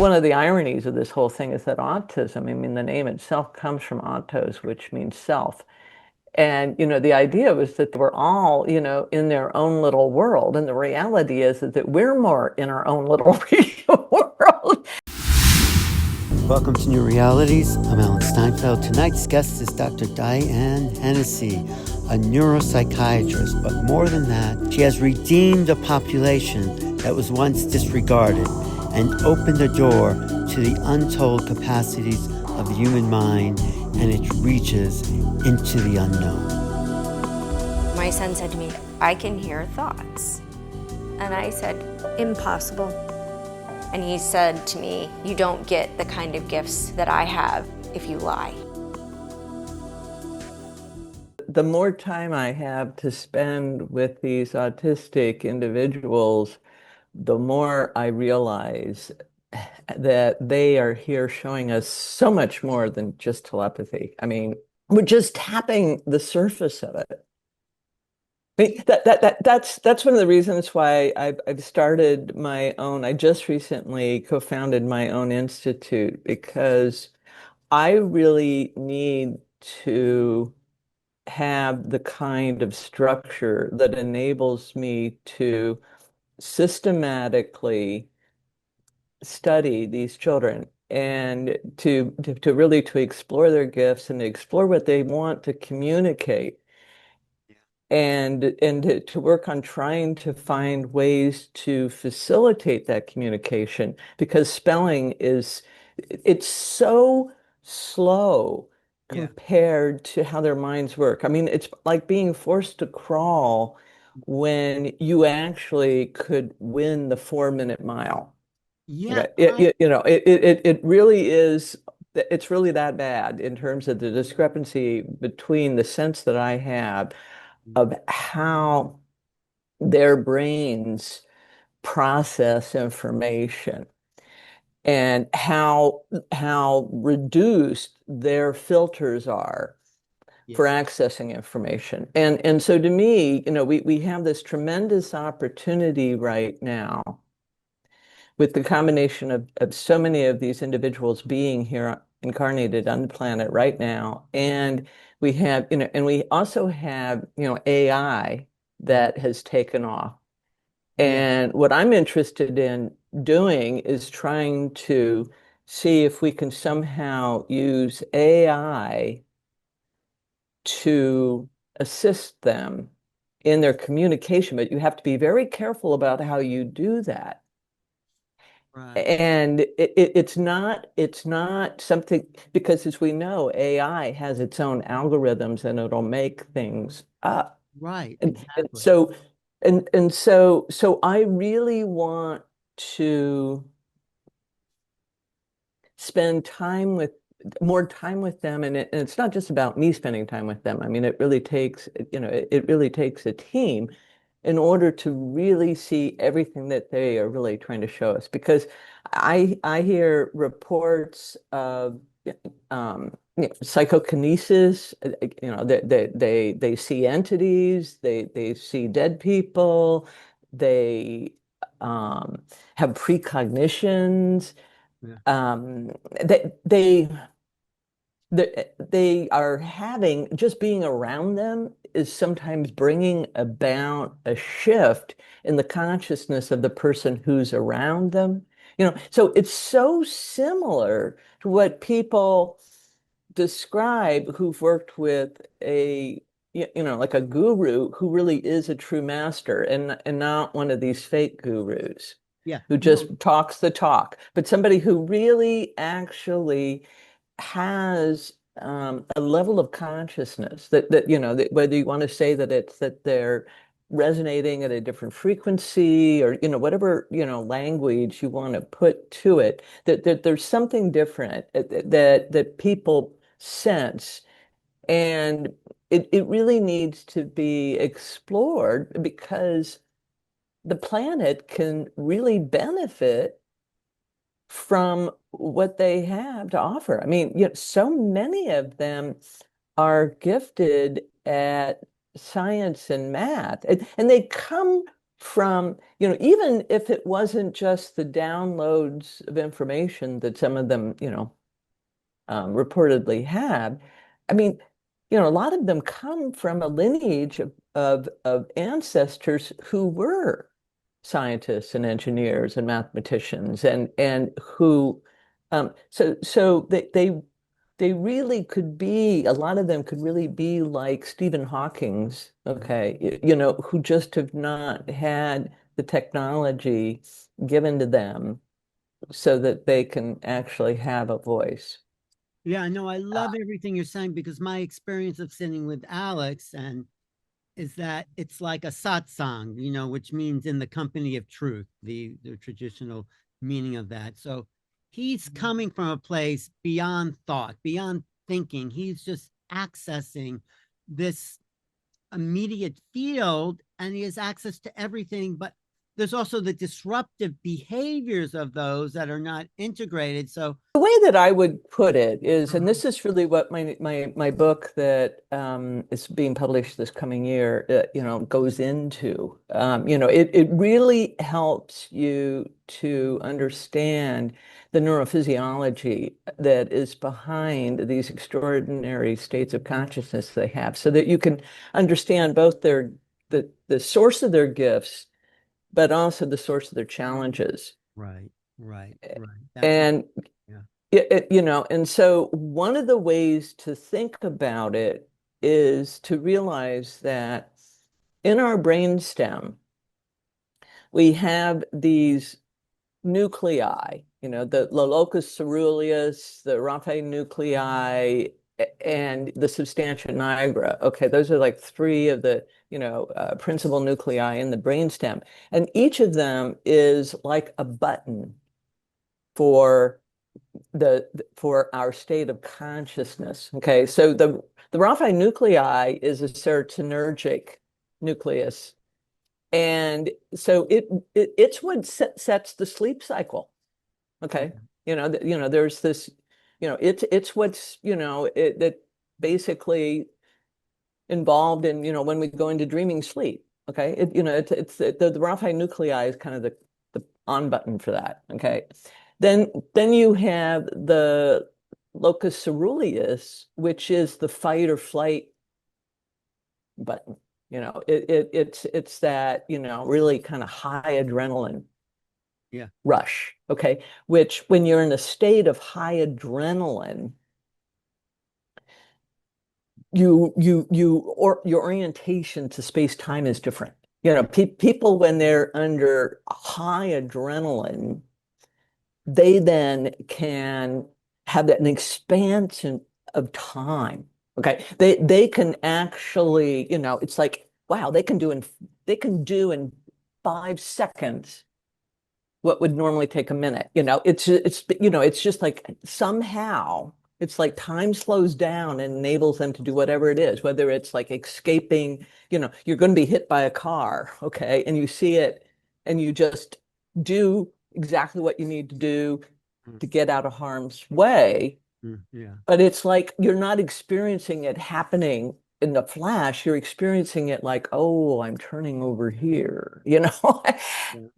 One of the ironies of this whole thing is that autism, I mean, the name itself comes from autos, which means self. And, the idea was that we're all, in their own little world. And the reality is that we're more in our own little world. Welcome to New Realities. I'm Alan Steinfeld. Tonight's guest is Dr. Diane Hennacy, a neuropsychiatrist. But more than that, she has redeemed a population that was once disregarded and opened the door to the untold capacities of the human mind and its reaches into the unknown. My son said to me, "I can hear thoughts." And I said, "Impossible." And he said to me, "You don't get the kind of gifts that I have if you lie." The more time I have to spend with these autistic individuals, the more I realize that they are here showing us so much more than just telepathy. I mean, we're just tapping the surface of it. I mean, that's one of the reasons why I've started my own. I just recently co-founded my own institute because I really need to have the kind of structure that enables me to systematically study these children and to really to explore their gifts and to explore what they want to communicate and to work on trying to find ways to facilitate that communication because spelling is it's so slow Yeah. compared to how their minds work. I mean, it's like being forced to crawl when you actually could win the 4-minute mile. Yeah, It really is, it's really that bad in terms of the discrepancy between the sense that I have of how their brains process information and how reduced their filters are yeah, for accessing information. And so to me, we have this tremendous opportunity right now with the combination of so many of these individuals being here incarnated on the planet right now. And we have, and we also have, AI that has taken off. yeah, And what I'm interested in doing is trying to see if we can somehow use AI to assist them in their communication. But you have to be very careful about how you do that. right, And it's not something because as we know, AI has its own algorithms and it'll make things up. right, And exactly. so I really want to spend time with more time with them and it's not just about me spending time with them. I mean, it really takes, it really takes a team in order to really see everything that they are really trying to show us. Because I hear reports of psychokinesis. They see entities, they see dead people, they um, have precognitions. Yeah, Um, they they are having just being around them is sometimes bringing about a shift in the consciousness of the person who's around them. So it's so similar to what people describe who've worked with like a guru who really is a true master and not one of these fake gurus yeah, who no, just talks the talk, but somebody who really actually has a level of consciousness that whether you want to say that it's that they're resonating at a different frequency or whatever language you want to put to it, that there's something different that people sense, and it really needs to be explored because the planet can really benefit from what they have to offer. I mean, so many of them are gifted at science and math, and they come from, even if it wasn't just the downloads of information that some of them, reportedly had, I mean, a lot of them come from a lineage of ancestors who were scientists and engineers and mathematicians and who so they really could be, a lot of them could really be like Stephen Hawking's, okay, who just have not had the technology given to them so that they can actually have a voice. Yeah, no, I love everything you're saying because my experience of sitting with Alex and is that it's like a satsang, which means in the company of truth, the traditional meaning of that. So he's coming from a place beyond thought, beyond thinking. He's just accessing this immediate field and he has access to everything, but there's also the disruptive behaviors of those that are not integrated. So the way that I would put it is, and this is really what my book that is being published this coming year, goes into. It really helps you to understand the neurophysiology that is behind these extraordinary states of consciousness they have, so that you can understand both the source of their gifts, but also the source of their challenges. right, right. That And yeah. and so one of the ways to think about it is to realize that in our brainstem, we have these nuclei, the locus ceruleus, the raphe nuclei, and the substantia nigra. Okay, those are like three of the, principal nuclei in the brainstem. And each of them is like a button for for our state of consciousness. Okay, so the raphe nuclei is a serotonergic nucleus, and so it's what sets the sleep cycle. Okay, there's this, it's what's that basically involved in when we go into dreaming sleep. Okay, it's the raphe nuclei is kind of the on button for that. Okay, then you have the locus ceruleus, which is the fight or flight button. It's that really kind of high adrenaline Yeah. rush. Okay, which when you're in a state of high adrenaline, or your orientation to space time is different. People when they're under high adrenaline, they then can have that an expansion of time. Okay, they can actually, it's like, wow, they can do in 5 seconds what would normally take a minute. It's just like somehow it's like time slows down and enables them to do whatever it is, whether it's like escaping, you're going to be hit by a car, okay, and you see it and you just do exactly what you need to do Mm, to get out of harm's way. yeah. But it's like you're not experiencing it happening in the flash. You're experiencing it like, oh, I'm turning over here, Yeah.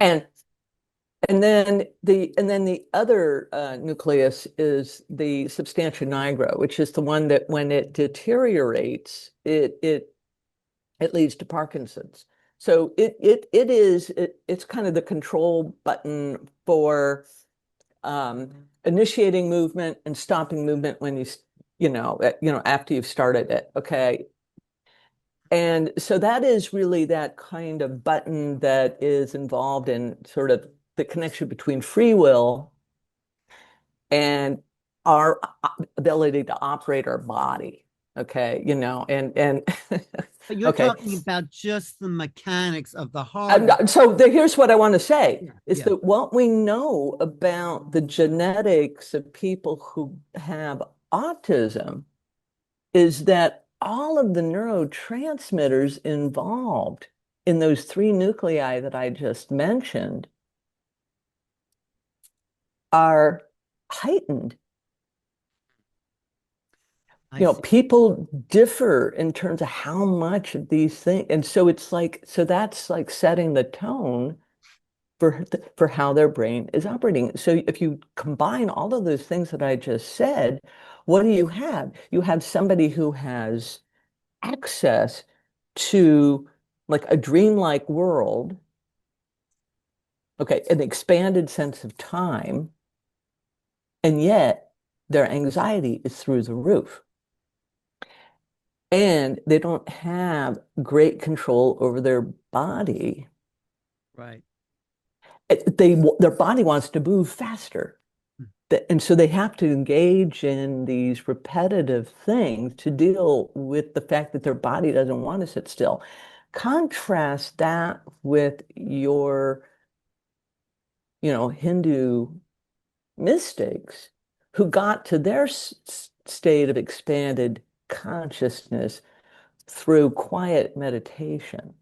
and and then the other nucleus is the substantia nigra, which is the one that when it deteriorates, it leads to Parkinson's. So it's kind of the control button for initiating movement and stopping movement when after you've started it. Okay. And so that is really that kind of button that is involved in sort of the connection between free will and our ability to operate our body. Okay, and But you're okay. talking about just the mechanics of the hardware. So here's what I want to say Yeah, is yeah. that what we know about the genetics of people who have autism is that all of the neurotransmitters involved in those three nuclei that I just mentioned are heightened. I see. people differ in terms of how much of these things, and so so that's like setting the tone for how their brain is operating. So if you combine all of those things that I just said, what do you have? You have somebody who has access to like a dreamlike world, okay, an expanded sense of time, and yet their anxiety is through the roof. And they don't have great control over their body. Right. Their body wants to move faster. And so they have to engage in these repetitive things to deal with the fact that their body doesn't want to sit still. Contrast that with your, Hindu mystics who got to their state of expanded consciousness through quiet meditation.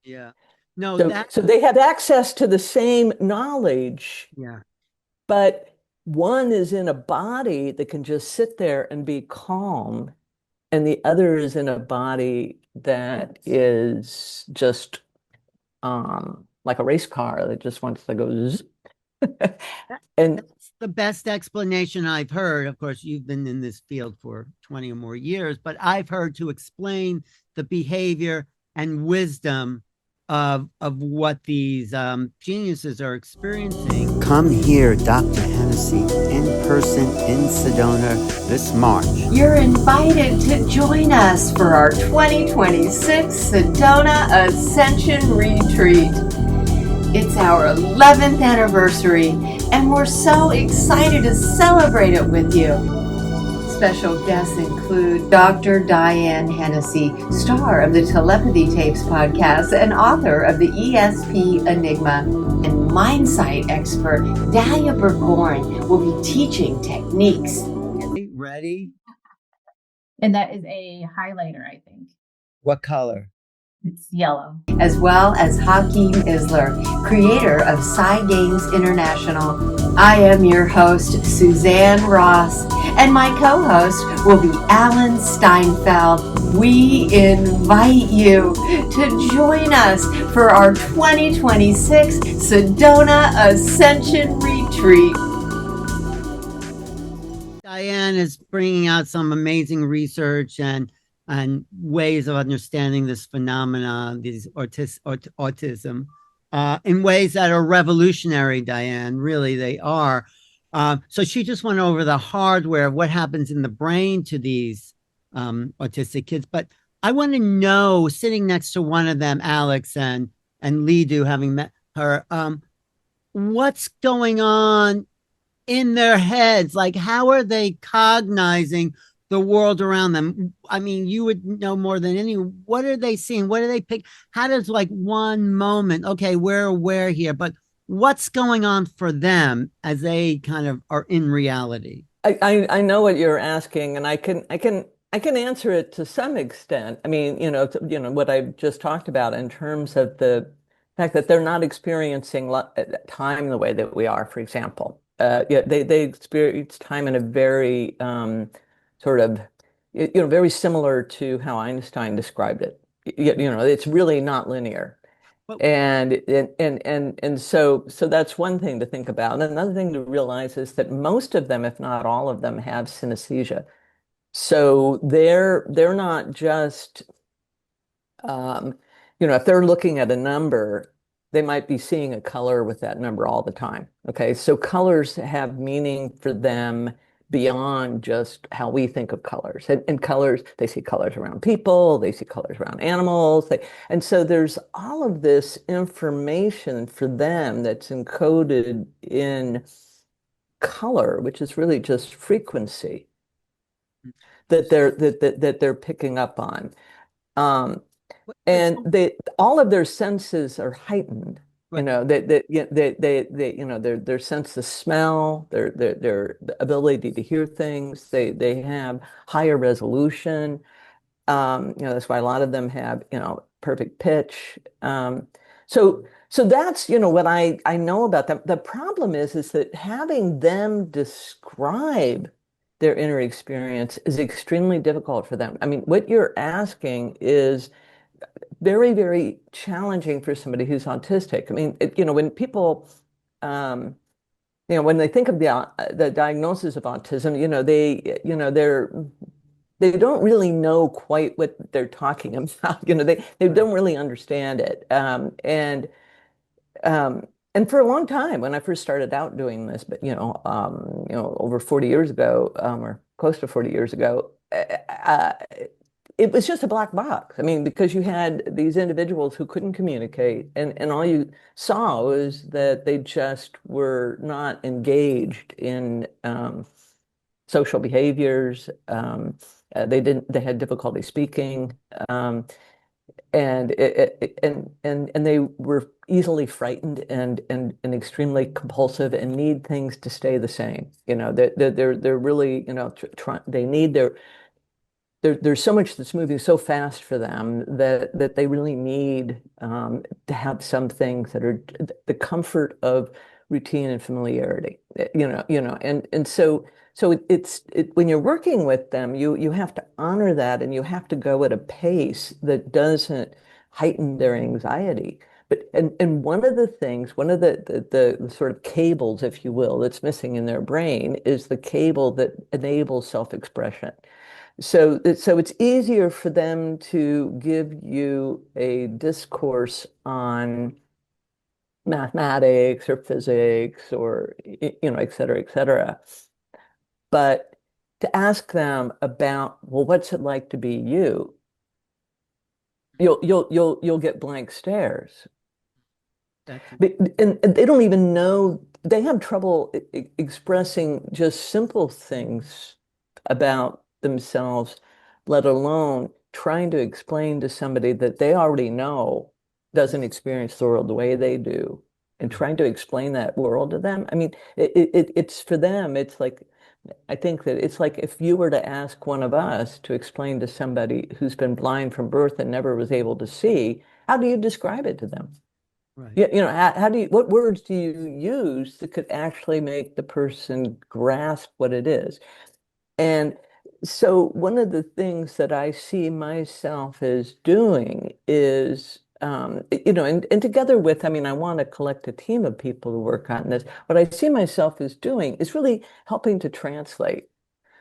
Yeah. No, So they have access to the same knowledge, yeah. but one is in a body that can just sit there and be calm, and the other is in a body that is just like a race car that just wants to go zzz. And That's the best explanation I've heard. Of course, you've been in this field for 20 or more years, but I've heard to explain the behavior and wisdom of what these geniuses are experiencing. Come here, Dr. Hennacy, in person in Sedona this March. You're invited to join us for our 2026 Sedona Ascension Retreat. It's our 11th anniversary, and we're so excited to celebrate it with you. Special guests include Dr. Diane Hennacy, star of the Telepathy Tapes podcast and author of the ESP Enigma, and Mindsight expert Dahlia Burgoyne will be teaching techniques. Ready? And that is a highlighter, I think. What color? It's yellow. As well as Hakeem Isler, creator of Side Games International. I am your host, Suzanne Ross, and my co-host will be Alan Steinfeld. We invite you to join us for our 2026 Sedona Ascension Retreat. Diane is bringing out some amazing research and ways of understanding this phenomenon, these autism, in ways that are revolutionary, Diane. Really, they are. So she just went over the hardware of what happens in the brain to these autistic kids. But I want to know, sitting next to one of them, Alex and Lidu, having met her, what's going on in their heads? Like, how are they cognizing the world around them? I mean, you would know more than any. What are they seeing? What do they pick? How does like one moment, okay, we're aware here, but what's going on for them as they kind of are in reality? I know what you're asking, and I can answer it to some extent. I mean, what I just talked about in terms of the fact that they're not experiencing time the way that we are, for example. Yeah, they experience time in a very sort of, very similar to how Einstein described it. It's really not linear. And so that's one thing to think about. And another thing to realize is that most of them, if not all of them, have synesthesia. So they're not just if they're looking at a number, they might be seeing a color with that number all the time. Okay, so colors have meaning for them beyond just how we think of colors. And colors, they see colors around people, they see colors around animals. And so there's all of this information for them that's encoded in color, which is really just frequency that they're picking up on. And all of their senses are heightened. Right. Their sense of smell, their ability to hear things. They have higher resolution. That's why a lot of them have perfect pitch. So that's what I know about them. The problem is that having them describe their inner experience is extremely difficult for them. I mean, what you're asking is very, very challenging for somebody who's autistic. I mean, when people, um, when they think of the diagnosis of autism, they don't really know quite what they're talking about. They don't really understand it. Um, and for a long time, when I first started out doing this, but over 40 years ago, or close to 40 years ago, it was just a black box. I mean, because you had these individuals who couldn't communicate, and all you saw was that they just were not engaged in social behaviors. They had difficulty speaking. And they were easily frightened and extremely compulsive and need things to stay the same. They're really, they need there's so much that's moving so fast for them that they really need to have some things that are the comfort of routine and familiarity. And so when you're working with them, you have to honor that, and you have to go at a pace that doesn't heighten their anxiety. And one of the things, one of the sort of cables, if you will, that's missing in their brain is the cable that enables self-expression. So it's easier for them to give you a discourse on mathematics or physics or, et cetera, et cetera. But to ask them about, well, what's it like to be you? You'll get blank stares. And they don't even know, they have trouble expressing just simple things about themselves, let alone trying to explain to somebody that they already know doesn't experience the world the way they do, and trying to explain that world to them. I mean, it's for them, it's like, I think that it's like if you were to ask one of us to explain to somebody who's been blind from birth and never was able to see, how do you describe it to them? Right. How do you, what words do you use that could actually make the person grasp what it is? And so one of the things that I see myself as doing is, and together with, I mean, I want to collect a team of people to work on this. What I see myself as doing is really helping to translate,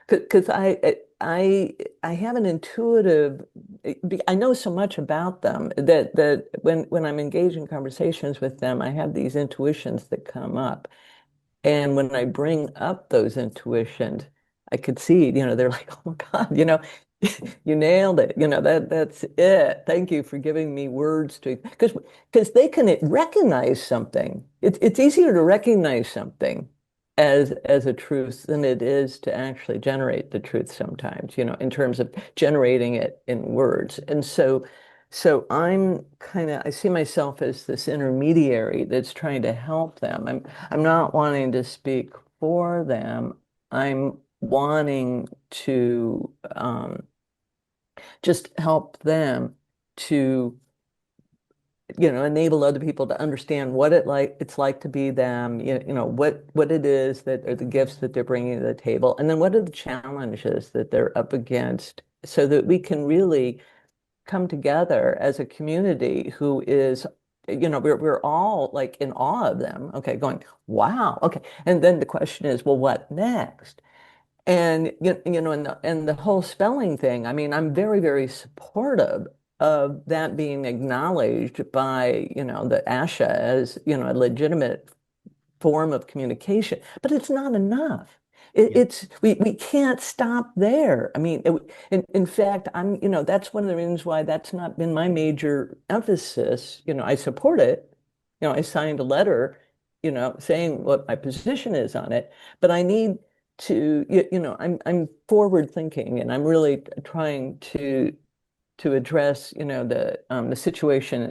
because I have an intuitive, I know so much about them that when I'm engaged in conversations with them, I have these intuitions that come up. And when I bring up those intuitions, I could see, they're like, oh my God, you nailed it. That's it. Thank you for giving me words to, because they can recognize something. It's easier to recognize something as a truth than it is to actually generate the truth sometimes, in terms of generating it in words. And so I see myself as this intermediary that's trying to help them. I'm not wanting to speak for them. I'm wanting to just help them to, enable other people to understand what it's like to be them, what it is that are the gifts that they're bringing to the table, and then what are the challenges that they're up against, so that we can really come together as a community who is, we're all like in awe of them. Okay, going, wow, okay. And then the question is, well, what next? And and the whole spelling thing, I mean, I'm very, very supportive of that being acknowledged by, the ASHA as, a legitimate form of communication, but it's not enough. We can't stop there. I mean, in fact, that's one of the reasons why that's not been my major emphasis. I support it. I signed a letter, saying what my position is on it, but I need to, I'm forward thinking, and I'm really trying to address, the situation,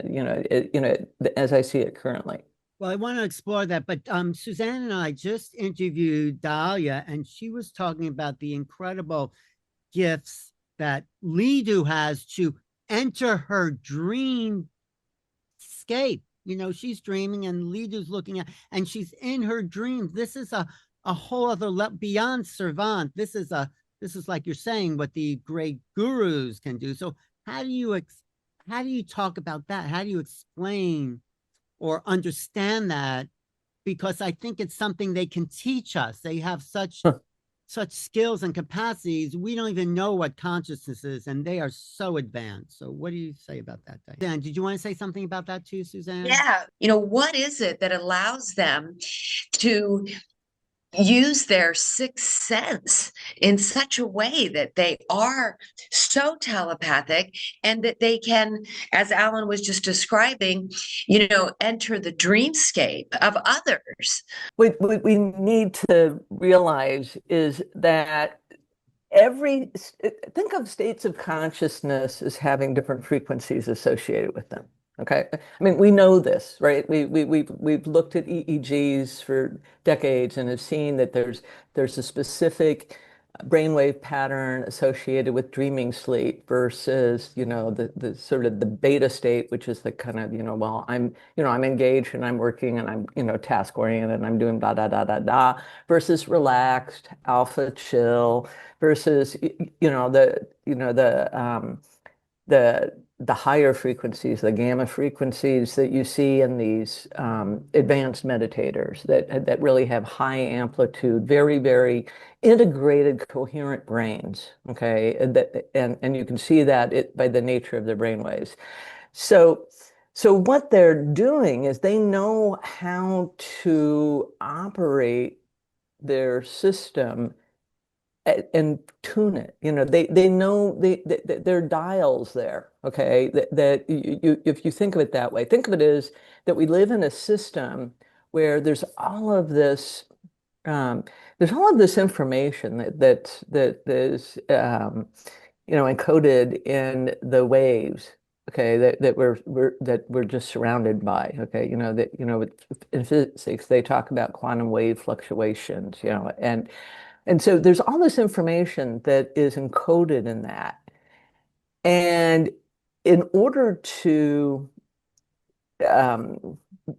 as I see it currently. Well, I want to explore that, but Suzanne and I just interviewed Dahlia, and she was talking about the incredible gifts that Lidu has to enter her dream scape. She's dreaming, and Lidu's looking at, and she's in her dreams. This is a a whole other level beyond servant. This is like you're saying what the great gurus can do. So how do you talk about that? How do you explain or understand that? Because I think it's something they can teach us. They have such skills and capacities. We don't even know what consciousness is, and they are so advanced. So what do you say about that, Diane? Did you want to say something about that too, Suzanne? Yeah. What is it that allows them to use their sixth sense in such a way that they are so telepathic and that they can, as Alan was just describing, enter the dreamscape of others? What we need to realize is that think of states of consciousness as having different frequencies associated with them. Okay, I mean, we know this, right? We've looked at EEGs for decades and have seen that there's a specific brainwave pattern associated with dreaming sleep versus, the sort of the beta state, which is the kind of, well, I'm engaged and I'm working and I'm, task oriented and I'm doing da da da da da, versus relaxed, alpha, chill, versus, the higher frequencies, the gamma frequencies that you see in these advanced meditators that really have high amplitude, very, very integrated, coherent brains. Okay, and you can see that by the nature of their brain waves. So what they're doing is they know how to operate their system and tune it. They know there are dials there. Okay, that if you think of it that way, think of it as that we live in a system where there's all of this information that is encoded in the waves. Okay, that we're just surrounded by. Okay, in physics they talk about quantum wave fluctuations. And so there's all this information that is encoded in that. And in order to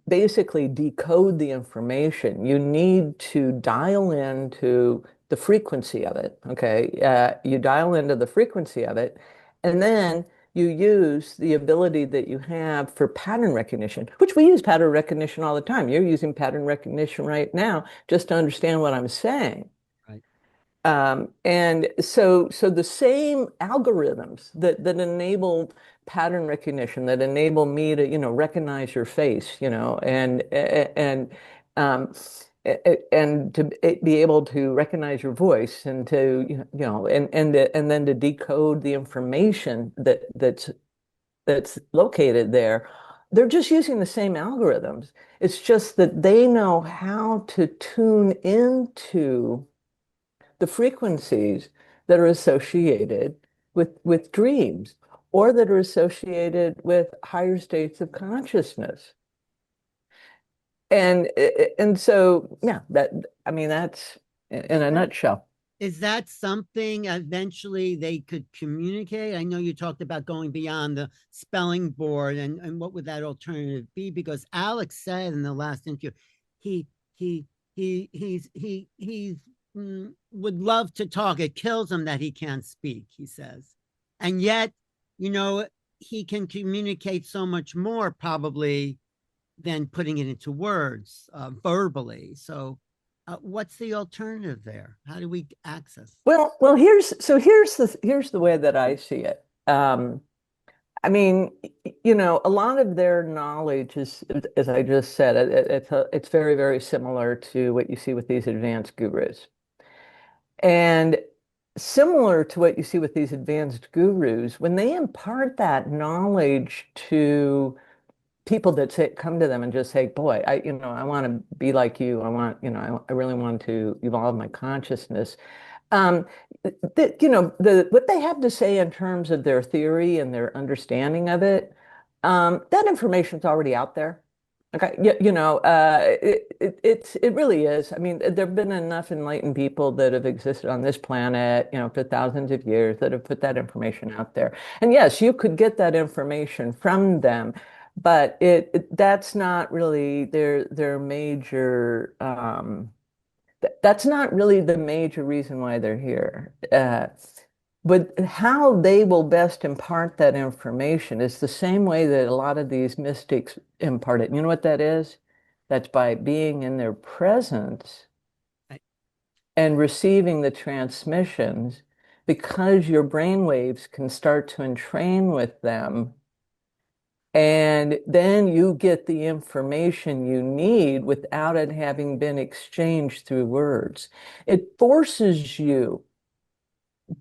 basically decode the information, you need to dial into the frequency of it. Okay. You dial into the frequency of it, and then you use the ability that you have for pattern recognition, which we use pattern recognition all the time. You're using pattern recognition right now just to understand what I'm saying. And so the same algorithms that enable pattern recognition, that enable me to, recognize your face, um, and to be able to recognize your voice and to, and then to decode the information that's located there. They're just using the same algorithms. It's just that they know how to tune into the frequencies that are associated with dreams or that are associated with higher states of consciousness. And so, yeah, that's in a nutshell. Is that something eventually they could communicate? I know you talked about going beyond the spelling board, and what would that alternative be? Because Alex said in the last interview, he's would love to talk. It kills him that he can't speak, he says. And yet, he can communicate so much more probably than putting it into words verbally. So what's the alternative there? How do we access? Well, here's the way that I see it. I mean, a lot of their knowledge is, as I just said, it's very, very similar to what you see with these advanced gurus. And similar to what you see with these advanced gurus, when they impart that knowledge to people that come to them and just say, boy, I want to be like you. I really want to evolve my consciousness. What they have to say in terms of their theory and their understanding of it, that information's already out there. Okay, it really is. I mean, there've been enough enlightened people that have existed on this planet, for thousands of years that have put that information out there. And yes, you could get that information from them, but that's not really their major That's not really the major reason why they're here. But how they will best impart that information is the same way that a lot of these mystics impart it. You know what that is? That's by being in their presence I- and receiving the transmissions, because your brain waves can start to entrain with them. And then you get the information you need without it having been exchanged through words. It forces you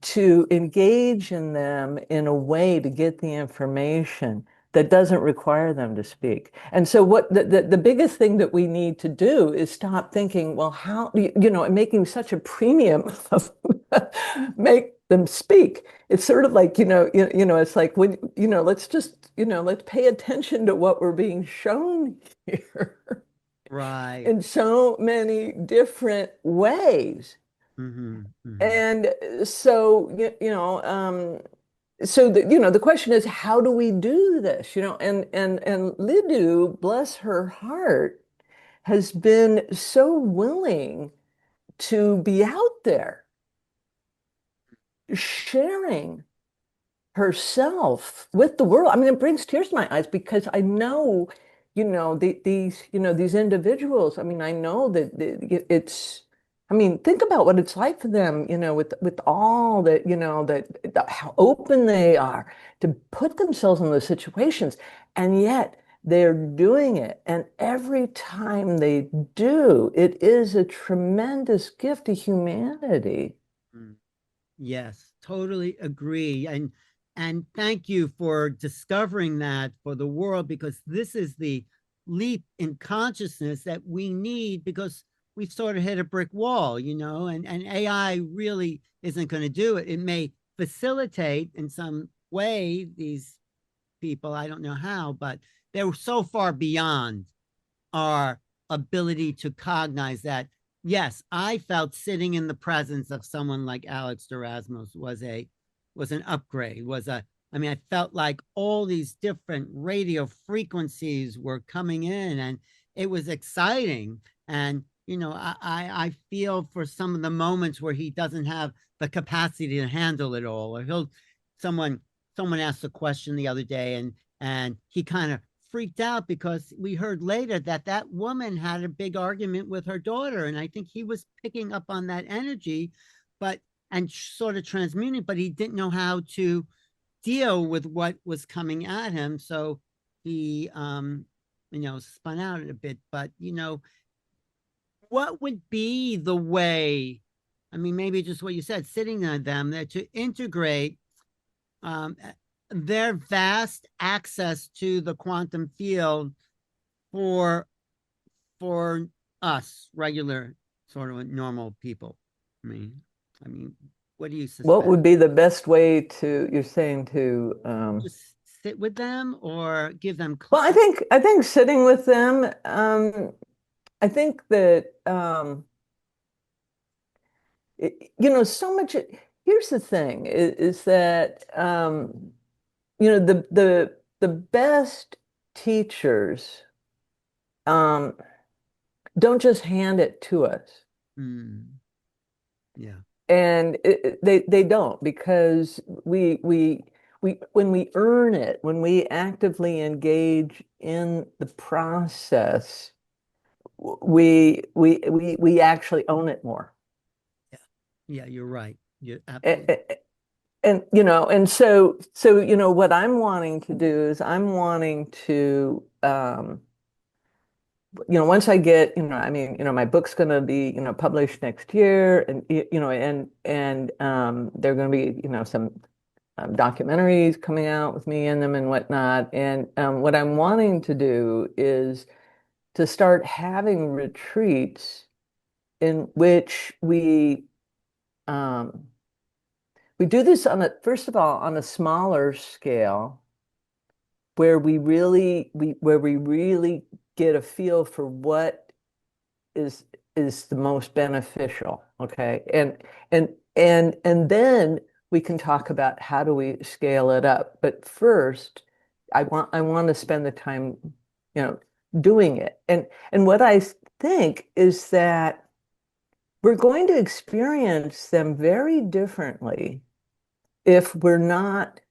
to engage in them in a way to get the information that doesn't require them to speak. And so what the biggest thing that we need to do is stop thinking, well, how, and making such a premium of make them speak. It's sort of like, it's like when, let's just, let's pay attention to what we're being shown here Right. in so many different ways. Mm-hmm. Mm-hmm. And so, so the question is, how do we do this? And Lidu, bless her heart, has been so willing to be out there sharing herself with the world. I mean, it brings tears to my eyes because I know, these individuals. I mean, I know that it's. I mean, think about what it's like for them, with all that, how open they are to put themselves in those situations, and yet they're doing it. And every time they do, it is a tremendous gift to humanity. Mm. Yes, totally agree. And thank you for discovering that for the world, because this is the leap in consciousness that we need, because we've sort of hit a brick wall, and AI really isn't going to do it. It may facilitate in some way these people, I don't know how, but they're so far beyond our ability to cognize that. Yes, I felt sitting in the presence of someone like Alex Derasmus was an upgrade, I mean, I felt like all these different radio frequencies were coming in, and it was exciting. And I feel for some of the moments where he doesn't have the capacity to handle it all, or someone someone asked a question the other day, and he kind of freaked out because we heard later that that woman had a big argument with her daughter, and I think he was picking up on that energy, but and sort of transmuting, but he didn't know how to deal with what was coming at him, so he spun out a bit. But what would be the way, I mean, maybe just what you said, sitting on them there to integrate um, their vast access to the quantum field for for us regular sort of normal people. I mean, what do you What suspect? would be the best way to, you're saying to, Just sit with them or give them well, I class? think I think sitting with them, I think that so much. Here's the thing: is that the best teachers um, don't just hand it to us, Mm, yeah. and they don't, because we when we earn it, when we actively engage in the process, we actually own it more. Yeah. Yeah, you're right. You're absolutely. And so what I'm wanting to do is I'm wanting to once I get, I mean, my book's going to be, published next year, and there are going to be, some documentaries coming out with me in them and whatnot. And what I'm wanting to do is to start having retreats in which um, we do this first of all, on a smaller scale, where we really get a feel for what is the most beneficial. Okay. And then we can talk about how do we scale it up. But first, I want to spend the time, you know, doing it. And what I think is that we're going to experience them very differently if we're not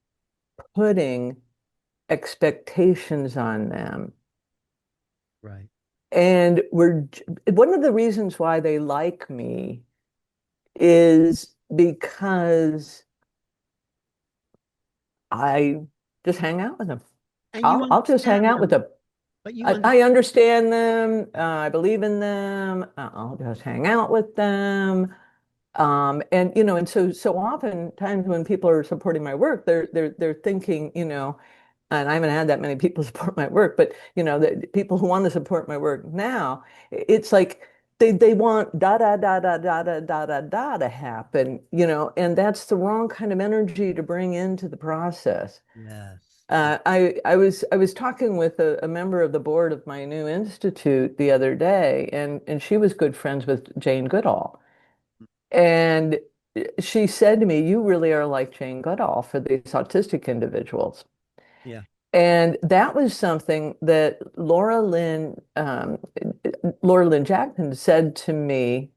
putting expectations on them. Right. And one of the reasons why they like me is because I just hang out with them. And you I'll just hang understand out with them, them. but you I understand. understand them. I believe in them. I'll just hang out with them. And and so oftentimes when people are supporting my work, they're thinking, and I haven't had that many people support my work, but the people who want to support my work now, it's like they want da da da da da da da da da to happen, and that's the wrong kind of energy to bring into the process. Yes. I was talking with a member of the board of my new institute the other day, and she was good friends with Jane Goodall. And she said to me, "You really are like Jane Goodall for these autistic individuals." Yeah. And that was something that Laura Lynn Jackson said to me,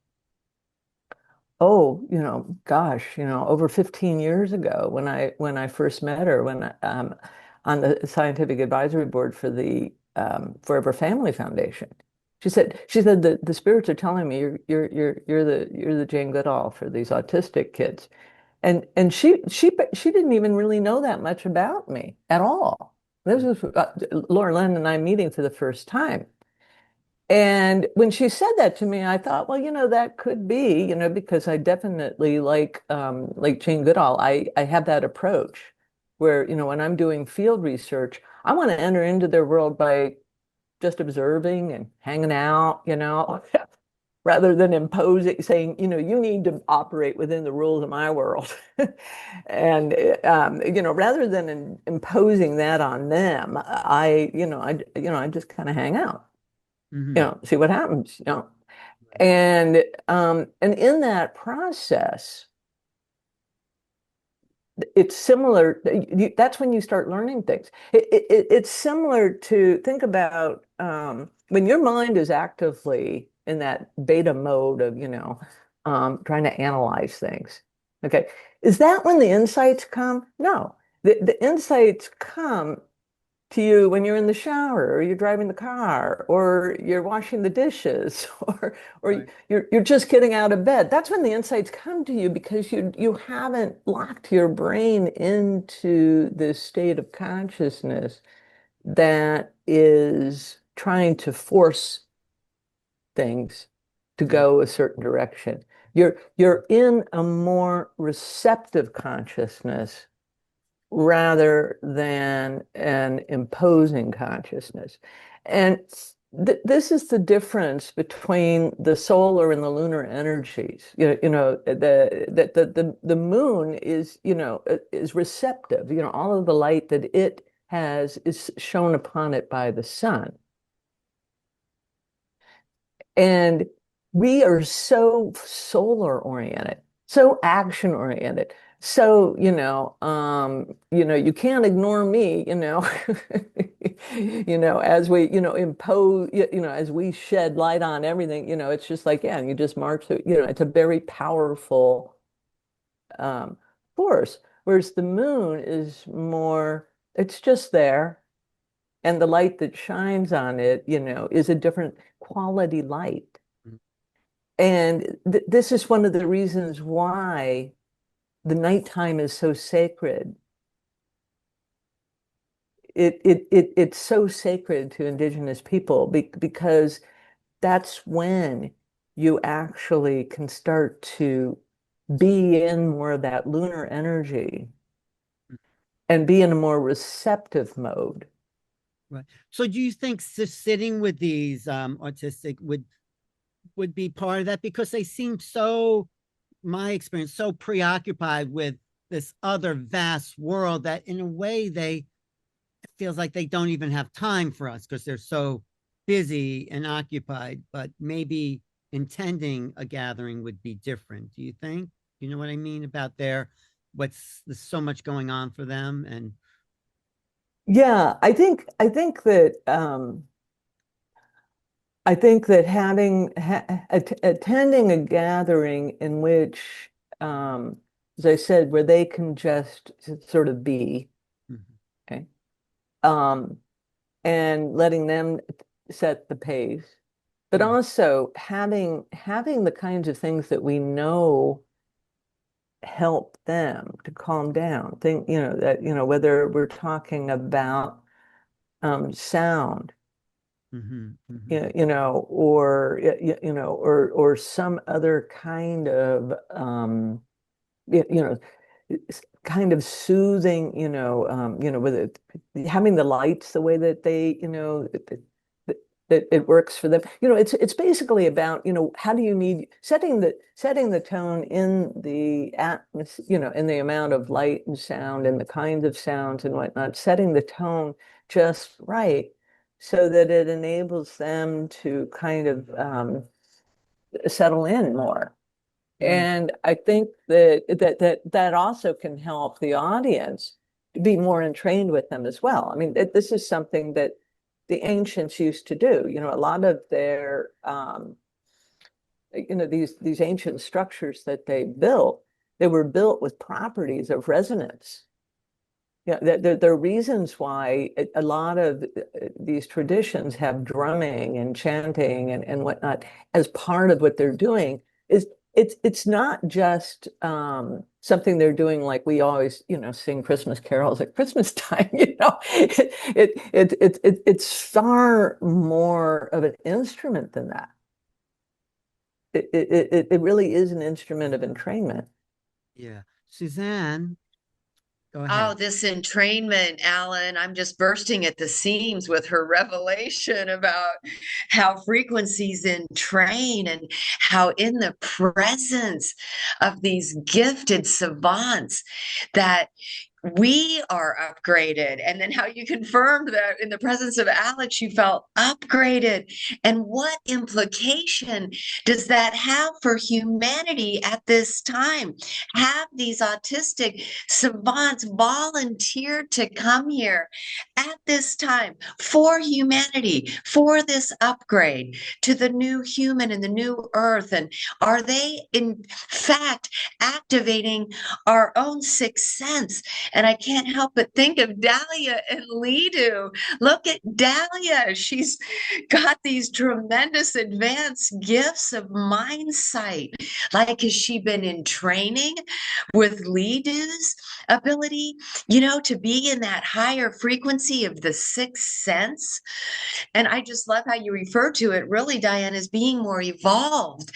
oh, gosh, over 15 years ago when I first met her, on the scientific advisory board for the Forever Family Foundation. She said that the spirits are telling me you're the Jane Goodall for these autistic kids. And she didn't even really know that much about me at all. This was Laura Lynn and I meeting for the first time. And when she said that to me, I thought, well, that could be, because I definitely like Jane Goodall, I have that approach where, when I'm doing field research, I want to enter into their world by just observing and hanging out, rather than imposing, saying, you need to operate within the rules of my world. And, rather than imposing that on them, I just kind of hang out, Hmm. see what happens. And in that process, it's similar. That's when you start learning things. It's similar to think about when your mind is actively in that beta mode of, trying to analyze things. Okay. Is that when the insights come? No. The insights come to you when you're in the shower or you're driving the car or you're washing the dishes or Right. you're just getting out of bed. That's when the insights come to you because you haven't locked your brain into this state of consciousness that is trying to force things to Yeah. go a certain direction. You're in a more receptive consciousness rather than an imposing consciousness. And this is the difference between the solar and the lunar energies. The moon is receptive. All of the light that it has is shown upon it by the sun. And we are so solar oriented, so action oriented. So, you can't ignore me, as we, impose, as we shed light on everything, it's just like, yeah, and you just march through, it's a very powerful um, force. Whereas the moon is more, it's just there. And the light that shines on it, is a different quality light. And this is one of the reasons why the nighttime is so sacred. It's so sacred to indigenous people because that's when you actually can start to be in more of that lunar energy and be in a more receptive mode. Right. So do you think just sitting with these autistic would be part of that? Because they seem so, my experience, so preoccupied with this other vast world that in a way it feels like they don't even have time for us because they're so busy and occupied, but maybe intending a gathering would be different. Do you think? You know what I mean about there's so much going on for them? And Yeah, I think that I think that attending a gathering in which, as I said, where they can just sort of be, Mhm. okay, um, and letting them set the pace, but Mm. also having the kinds of things that we know help them to calm down. Think, that, whether we're talking about sound, Mhm. Mhm. or some other kind of kind of soothing, whether having the lights the way that they, that it works for them. It's basically about, how do you need setting the tone in the atmosphere, in the amount of light and sound and the kinds of sounds and whatnot, setting the tone just right so that it enables them to kind of settle in more. Mm. And I think that also can help the audience to be more entrained with them as well. I mean, this is something that the ancients used to do. A lot of their, these ancient structures that they were built with properties of resonance. Yeah, there are reasons why a lot of these traditions have drumming and chanting and whatnot as part of what they're doing. Is it's not just something they're doing like we always, sing Christmas carols at Christmas time. It's far more of an instrument than that. It really is an instrument of entrainment. Yeah. Suzanne, go Oh, ahead. this entrainment, Alan. I'm just bursting at the seams with her revelation about how frequencies entrain and how, in the presence of these gifted savants, that we are upgraded. And then how you confirmed that in the presence of Alex, you felt upgraded. And what implication does that have for humanity at this time? Have these autistic savants volunteered to come here at this time for humanity, for this upgrade to the new human and the new earth? And are they, in fact, activating our own sixth sense? And I can't help but think of Dahlia and Lidu. Look at Dahlia. She's got these tremendous advanced gifts of mind sight. Like, has she been in training with Lidu's ability, to be in that higher frequency of the sixth sense? And I just love how you refer to it, really, Diane, as being more evolved.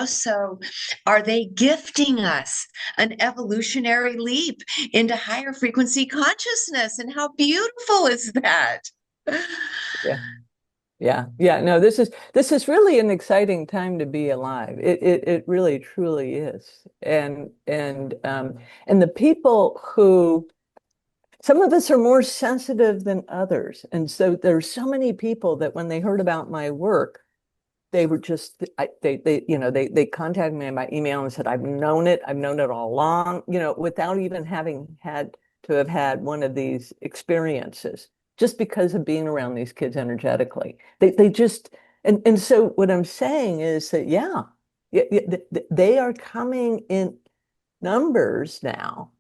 So are they gifting us an evolutionary leap into higher frequency consciousness? And how beautiful is that? Yeah. Yeah. No, this is really an exciting time to be alive. It really truly is. And the people who some of us are more sensitive than others. And so there's so many people that when they heard about my work, they were just they contacted me by email and said, I've known it all along, without even having had to have had one of these experiences, just because of being around these kids energetically. They just and so what I'm saying is that they are coming in numbers now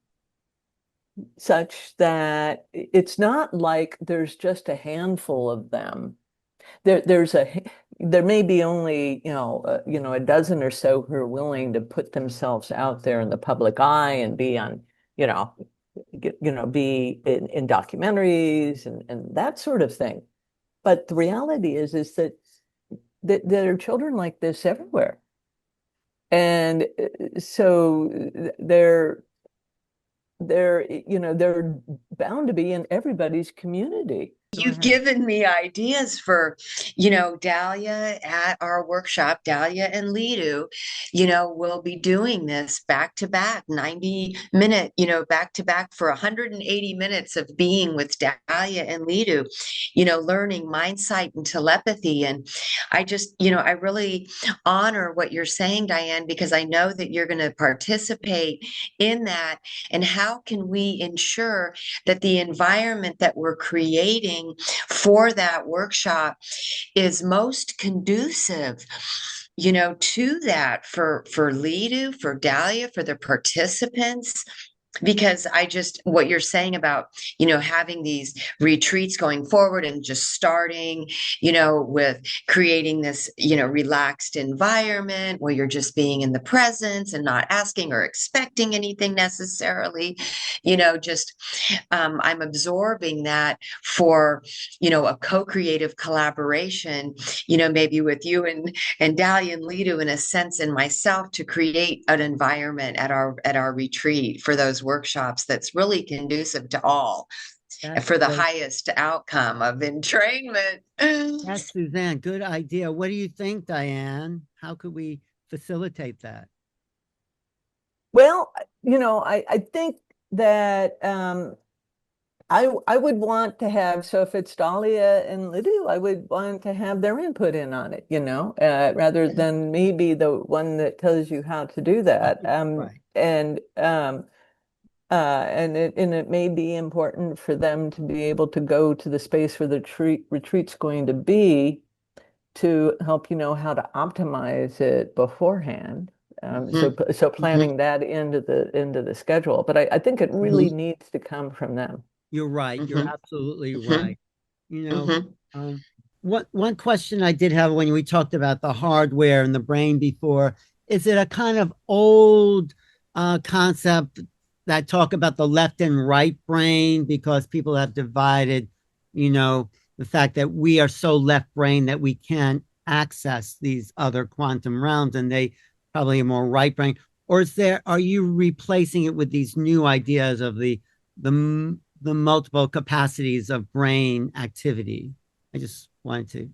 such that it's not like there's just a handful of them. There may be only a dozen or so who are willing to put themselves out there in the public eye and be on you know be in documentaries and that sort of thing. But the reality is that there are children like this everywhere, and so they're bound to be in everybody's community. Go You've ahead. given me ideas for, Dahlia at our workshop. Dahlia and Lidu, will be doing this back to back, 90-minute, back to back for 180 minutes of being with Dahlia and Lidu, learning mind sight and telepathy. And I just, I really honor what you're saying, Diane, because I know that you're going to participate in that. And how can we ensure that the environment that we're creating setting for that workshop is most conducive, to that for Lidu, for Dahlia, for the participants. Because what you're saying about, having these retreats going forward and just starting, with creating this, relaxed environment where you're just being in the presence and not asking or expecting anything necessarily, I'm absorbing that for, a co-creative collaboration, maybe with you and Dahlia and Lidu in a sense, and myself, to create an environment at our retreat for those workshops that's really conducive to all. That's For the great. highest outcome of entrainment. That's Suzanne. Good idea. What do you think, Diane? How could we facilitate that? Well, I think that I would want to have, so if it's Dahlia and Lidu, I would want to have their input in on it, rather than me be the one that tells you how to do that. Right. And it may be important for them to be able to go to the space where the retreat's going to be to help you know how to optimize it beforehand. So planning that into the schedule. But I think it really needs to come from them. You're right. You're absolutely right. Mm-hmm. One question I did have when we talked about the hardware and the brain before, is it a kind of old concept that talk about the left and right brain, because people have divided, the fact that we are so left brain that we can't access these other quantum realms, and they probably are more right brain? Or are you replacing it with these new ideas of the multiple capacities of brain activity? I just wanted to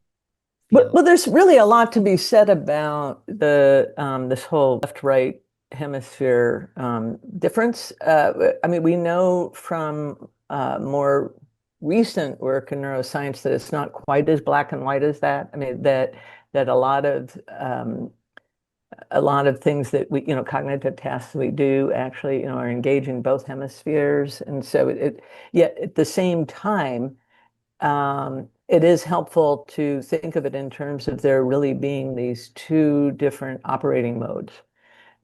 Well, there's really a lot to be said about this whole left-right hemisphere difference. I mean, we know from more recent work in neuroscience that it's not quite as black and white as that. I mean, that a lot of things that we, cognitive tasks we do actually, are engaging both hemispheres. And so yet at the same time, it is helpful to think of it in terms of there really being these two different operating modes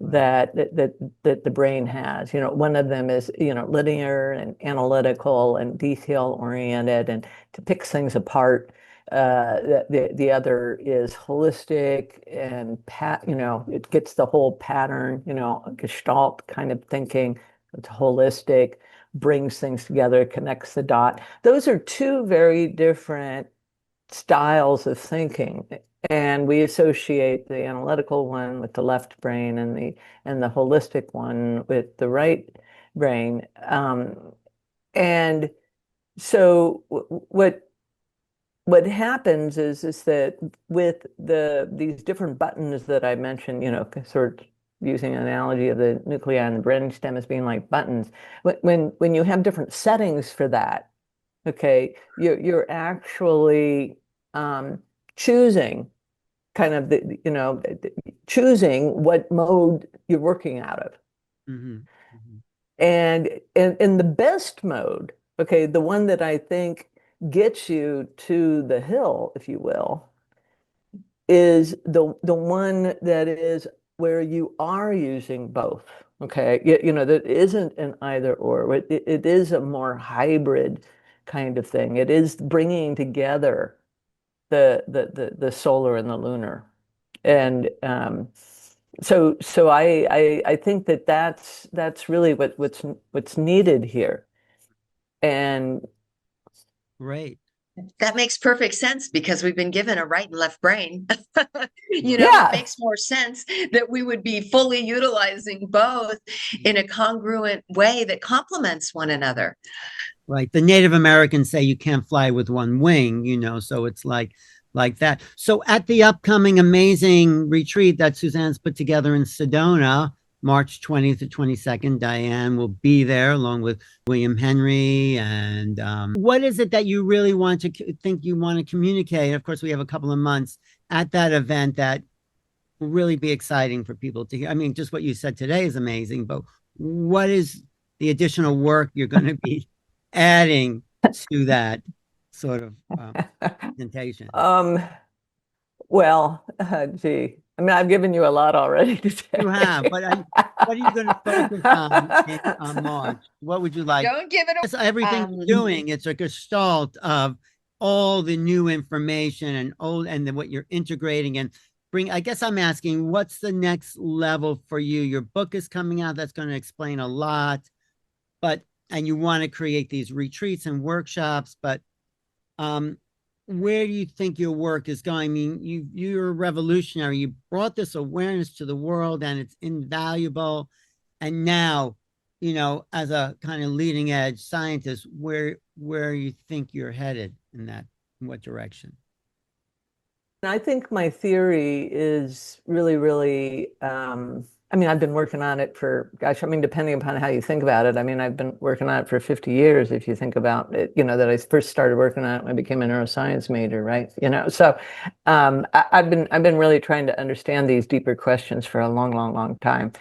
that the brain has. One of them is, linear and analytical and detail oriented and to pick things apart. The other is holistic and it gets the whole pattern, gestalt kind of thinking. It's holistic, brings things together, connects the dot. Those are two very different styles of thinking. And we associate the analytical one with the left brain and the holistic one with the right brain. And so what happens is that with these different buttons that I mentioned, sort of using an analogy of the nuclei and the brainstem as being like buttons, when you have different settings for that, okay, you're actually choosing kind of choosing what mode you're working out of. And in the best mode, okay, the one that I think gets you to the hill, if you will, is the one that is where you are using both. Okay, that isn't an either or. It is a more hybrid kind of thing. It is bringing together the solar and the lunar, and so I think that's really what's needed here, and great. That makes perfect sense because we've been given a right and left brain. Yeah. It makes more sense that we would be fully utilizing both in a congruent way that complements one another. Right. The Native Americans say you can't fly with one wing, so it's like that. So at the upcoming amazing retreat that Suzanne's put together in Sedona, March 20th to 22nd, Diane will be there along with William Henry. And what is it that you really want to communicate? Of course, we have a couple of months at that event that will really be exciting for people to hear. I mean, just what you said today is amazing, but what is the additional work you're going to be adding to that sort of presentation. Um, well, gee, I mean, I've given you a lot already You have, today. but what are you going to focus on in March? What would you like? Don't give it It's everything away. you're doing. It's a gestalt of all the new information and then what you're integrating and bring. I guess I'm asking, what's the next level for you? Your book is coming out. That's going to explain a lot, but and you want to create these retreats and workshops, but um, where do you think your work is going? I mean, you're a revolutionary. You brought this awareness to the world, and it's invaluable. And now, as a kind of leading edge scientist, where you think you're headed in what direction? I think my theory is really, really, I mean, I've been working on it for, gosh, I mean, depending upon how you think about it, I mean, I've been working on it for 50 years, if you think about it, that I first started working on it when I became a neuroscience major, right? So I've been really trying to understand these deeper questions for a long, long, long time.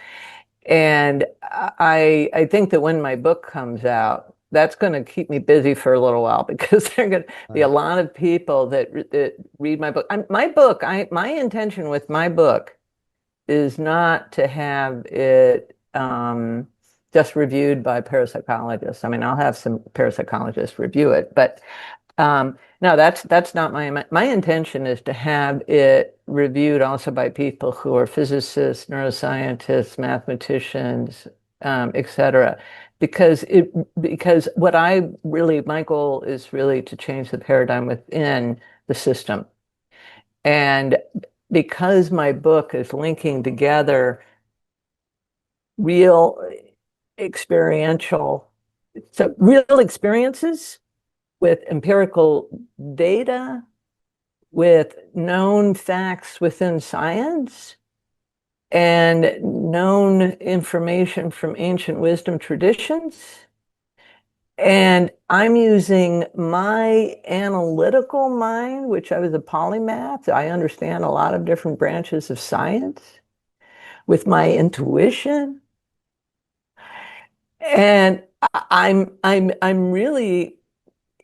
And I think that when my book comes out, that's going to keep me busy for a little while because there are going to be a lot of people that read my book. My intention with my book is not to have it just reviewed by parapsychologists. I mean, I'll have some parapsychologists review it, but no, that's not my intention is to have it reviewed also by people who are physicists, neuroscientists, mathematicians, etc. Because what I really my goal is really to change the paradigm within the system. And because my book is linking together real experiential, so real experiences with empirical data, with known facts within science, and known information from ancient wisdom traditions. And I'm using my analytical mind, which I was a polymath. I understand a lot of different branches of science with my intuition. And I'm really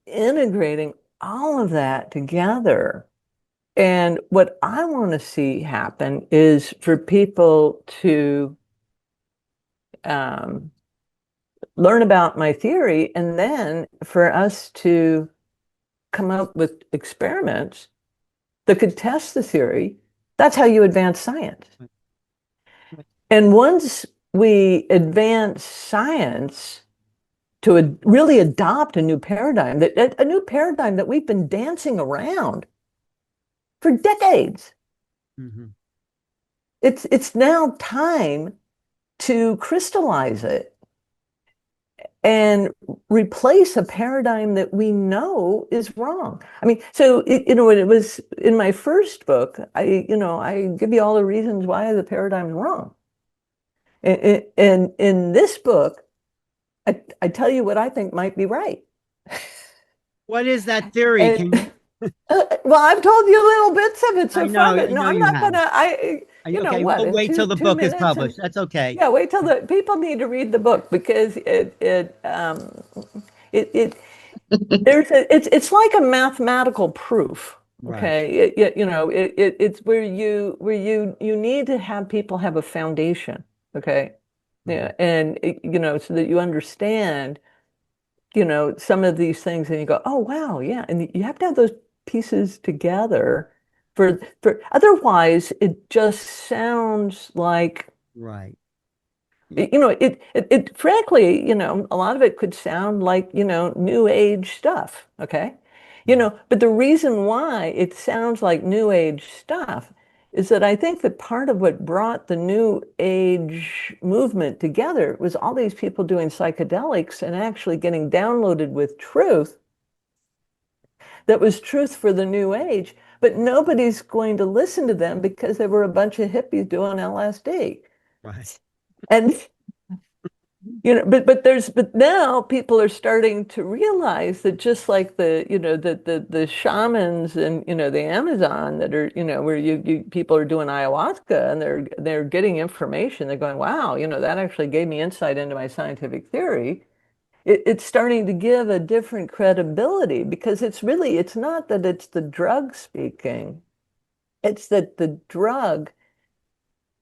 integrating all of that together. And what I want to see happen is for people to um, learn about my theory and then for us to come up with experiments that could test the theory. That's how you advance science. And once we advance science to really adopt a new paradigm, a new paradigm that we've been dancing around for decades. Mm-hmm. It's now time to crystallize it and replace a paradigm that we know is wrong. I mean, so when it was in my first book, I give you all the reasons why the paradigm is wrong. And in this book, I tell you what I think might be right. What is that theory? And, well, I've told you little bits of it so far, but I no, know I'm you not have. gonna. Okay, What we'll in wait till the two book is minutes published. and That's okay. yeah, wait till the people need to read the book because it it's like a mathematical proof. Right. Okay, it's where you need to have people have a foundation. Okay, Mm-hmm. yeah, and so that you understand some of these things and you go, oh, wow, yeah. And you have to have those pieces together for otherwise it just sounds like, Right. frankly, a lot of it could sound like, new age stuff. Okay. But the reason why it sounds like new age stuff is that I think that part of what brought the new age movement together was all these people doing psychedelics and actually getting downloaded with truth that was truth for the new age. But nobody's going to listen to them because they were a bunch of hippies doing LSD. Right. And but now people are starting to realize that just like the shamans and the Amazon that are where you people are doing ayahuasca and they're getting information, they're going, wow, that actually gave me insight into my scientific theory. it's starting to give a different credibility because it's not that it's the drug speaking, it's that the drug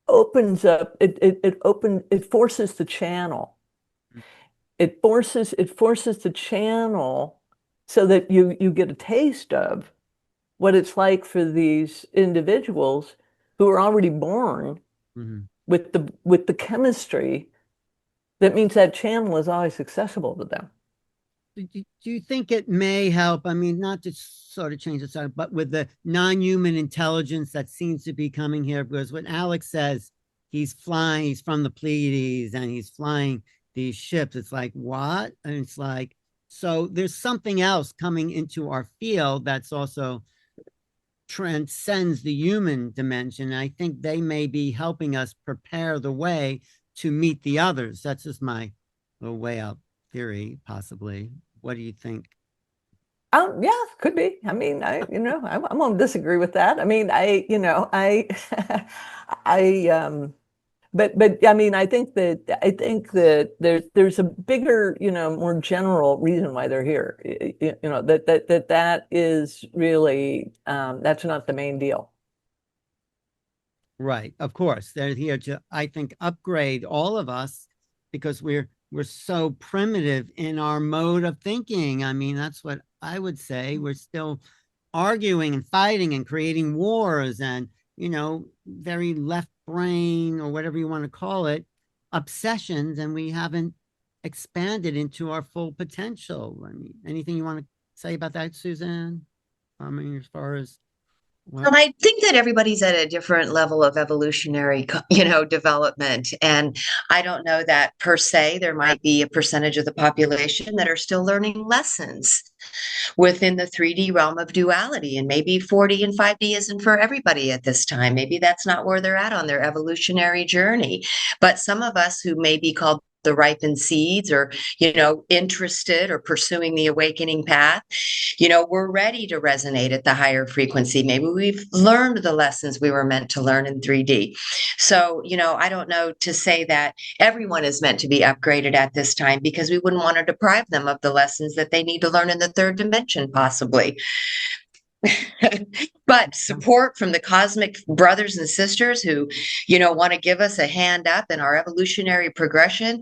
opens up, it forces the channel. It forces the channel so that you get a taste of what it's like for these individuals who are already born Mhm. with the chemistry that means that channel is always accessible to them. Do you think it may help? I mean, not to sort of change the subject, but with the non-human intelligence that seems to be coming here, because when Alex says he's flying, he's from the Pleiades and he's flying these ships, it's like, what? And it's like, so there's something else coming into our field that's also transcends the human dimension. I think they may be helping us prepare the way to meet the others. That's just my little way out theory, possibly. What do you think? Yeah, could be. I mean, I won't disagree with that. I mean, I, but I mean, I think that there's a bigger, more general reason why they're here. That is really that's not the main deal. Right, of course. They're here to, I think, upgrade all of us because we're so primitive in our mode of thinking. I mean, that's what I would say. We're still arguing and fighting and creating wars and, very left brain or whatever you want to call it, obsessions, and we haven't expanded into our full potential. I mean, anything you want to say about that, Suzanne? I mean, as far as what? I think that everybody's at a different level of evolutionary, development. And I don't know that per se, there might be a percentage of the population that are still learning lessons within the 3D realm of duality. And maybe 4D and 5D isn't for everybody at this time. Maybe that's not where they're at on their evolutionary journey. But some of us who may be called the ripened seeds or, interested or pursuing the awakening path, we're ready to resonate at the higher frequency. Maybe we've learned the lessons we were meant to learn in 3D. So, I don't know to say that everyone is meant to be upgraded at this time because we wouldn't want to deprive them of the lessons that they need to learn in the third dimension, possibly. But support from the cosmic brothers and sisters who, want to give us a hand up in our evolutionary progression.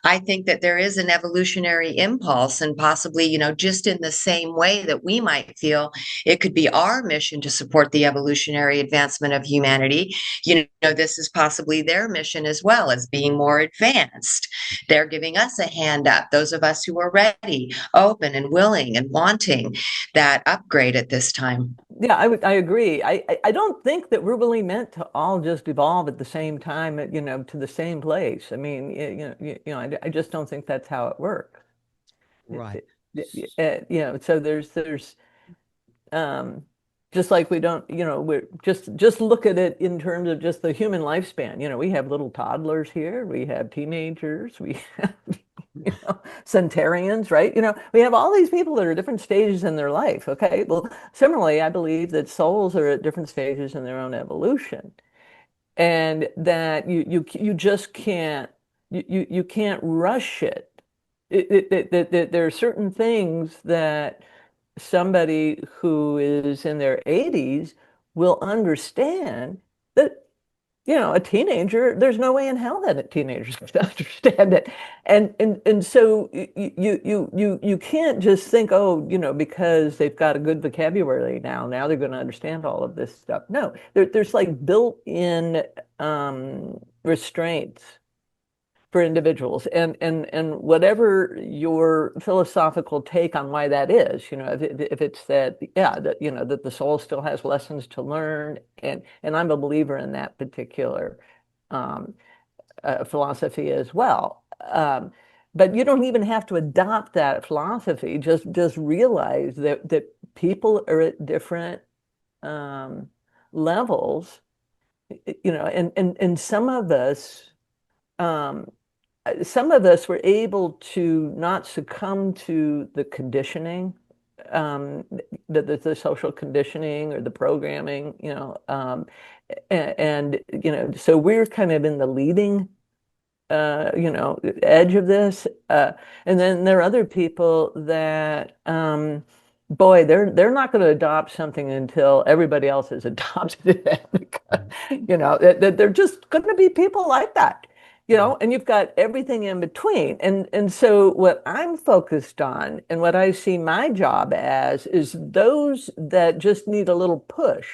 I think that there is an evolutionary impulse, and possibly, just in the same way that we might feel it could be our mission to support the evolutionary advancement of humanity, this is possibly their mission as well as being more advanced. They're giving us a hand up, those of us who are ready, open, and willing and wanting that upgrade at this time. Yeah, I agree. I don't think that we're really meant to all just evolve at the same time, to the same place. I mean, I just don't think that's how it works. Right. So there's um, just like we don't, we're just look at it in terms of just the human lifespan. We have little toddlers here, we have teenagers, we have, centenarians, right? We have all these people that are different stages in their life. Okay. Well, similarly, I believe that souls are at different stages in their own evolution, and that you just can't you can't rush it. There are certain things that somebody who is in their 80s will understand that, a teenager, there's no way in hell that a teenager's going to understand it. And so you can't just think, oh, because they've got a good vocabulary now they're going to understand all of this stuff. No, there's like built-in restraints for individuals, and whatever your philosophical take on why that is, if it's that, yeah, that that the soul still has lessons to learn, and I'm a believer in that particular um, philosophy as well. But you don't even have to adopt that philosophy. Just realize that people are at different um, levels, and um, some of us were able to not succumb to the conditioning, um, the social conditioning or the programming, and so we're kind of in the leading edge of this. And then there are other people that, boy, they're not going to adopt something until everybody else has adopted it. Because, they're just going to be people like that. And you've got everything in between. And so what I'm focused on and what I see my job as is those that just need a little push.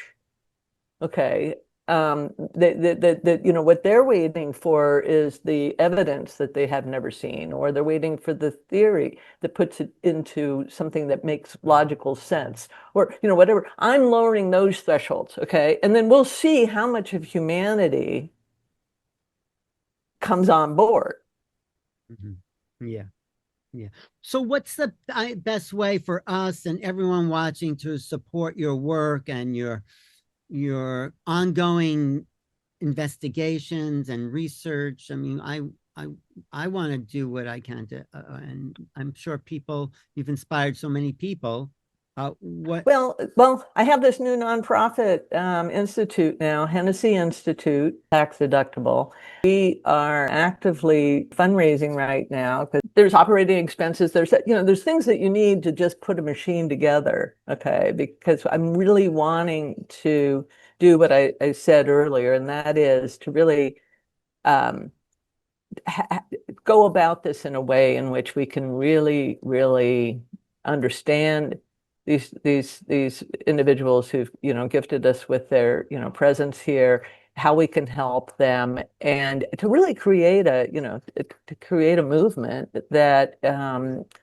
Okay. What they're waiting for is the evidence that they have never seen, or they're waiting for the theory that puts it into something that makes logical sense, or, whatever. I'm lowering those thresholds. Okay. And then we'll see how much of humanity comes on board. Yeah. Yeah. So what's the best way for us and everyone watching to support your work and your ongoing investigations and research? I mean, I want to do what I can to, and I'm sure you've inspired so many people. Well, I have this new nonprofit institute now, Hennacy Institute, tax deductible. We are actively fundraising right now because there's operating expenses. There's things that you need to just put a machine together. Okay, because I'm really wanting to do what I said earlier, and that is to really go about this in a way in which we can really, really understand these individuals who've gifted us with their presence here, how we can help them, and to really create a movement that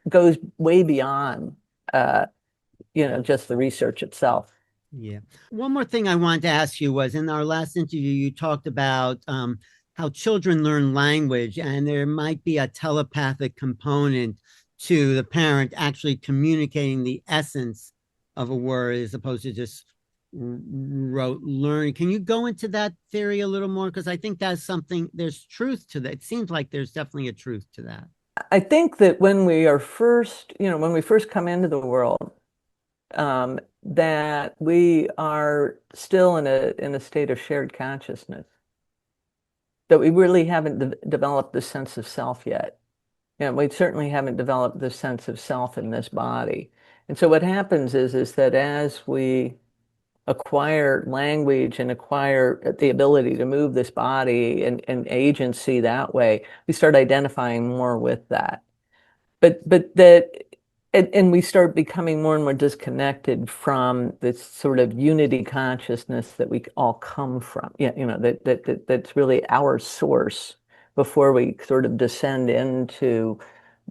goes way beyond just the research itself. Yeah. One more thing I wanted to ask you was, in our last interview, you talked about how children learn language, and there might be a telepathic component to the parent actually communicating the essence of a word as opposed to just rote learning. Can you go into that theory a little more? Because I think that's something, there's truth to that. It seems like there's definitely a truth to that. I think that when we first come into the world, that we are still in a state of shared consciousness, that we really haven't developed the sense of self yet. We certainly haven't developed the sense of self in this body. And so what happens is that as we acquire language and acquire the ability to move this body and agency that way, we start identifying more with that. But that and we start becoming more and more disconnected from this sort of unity consciousness that we all come from. That's really our source before we sort of descend into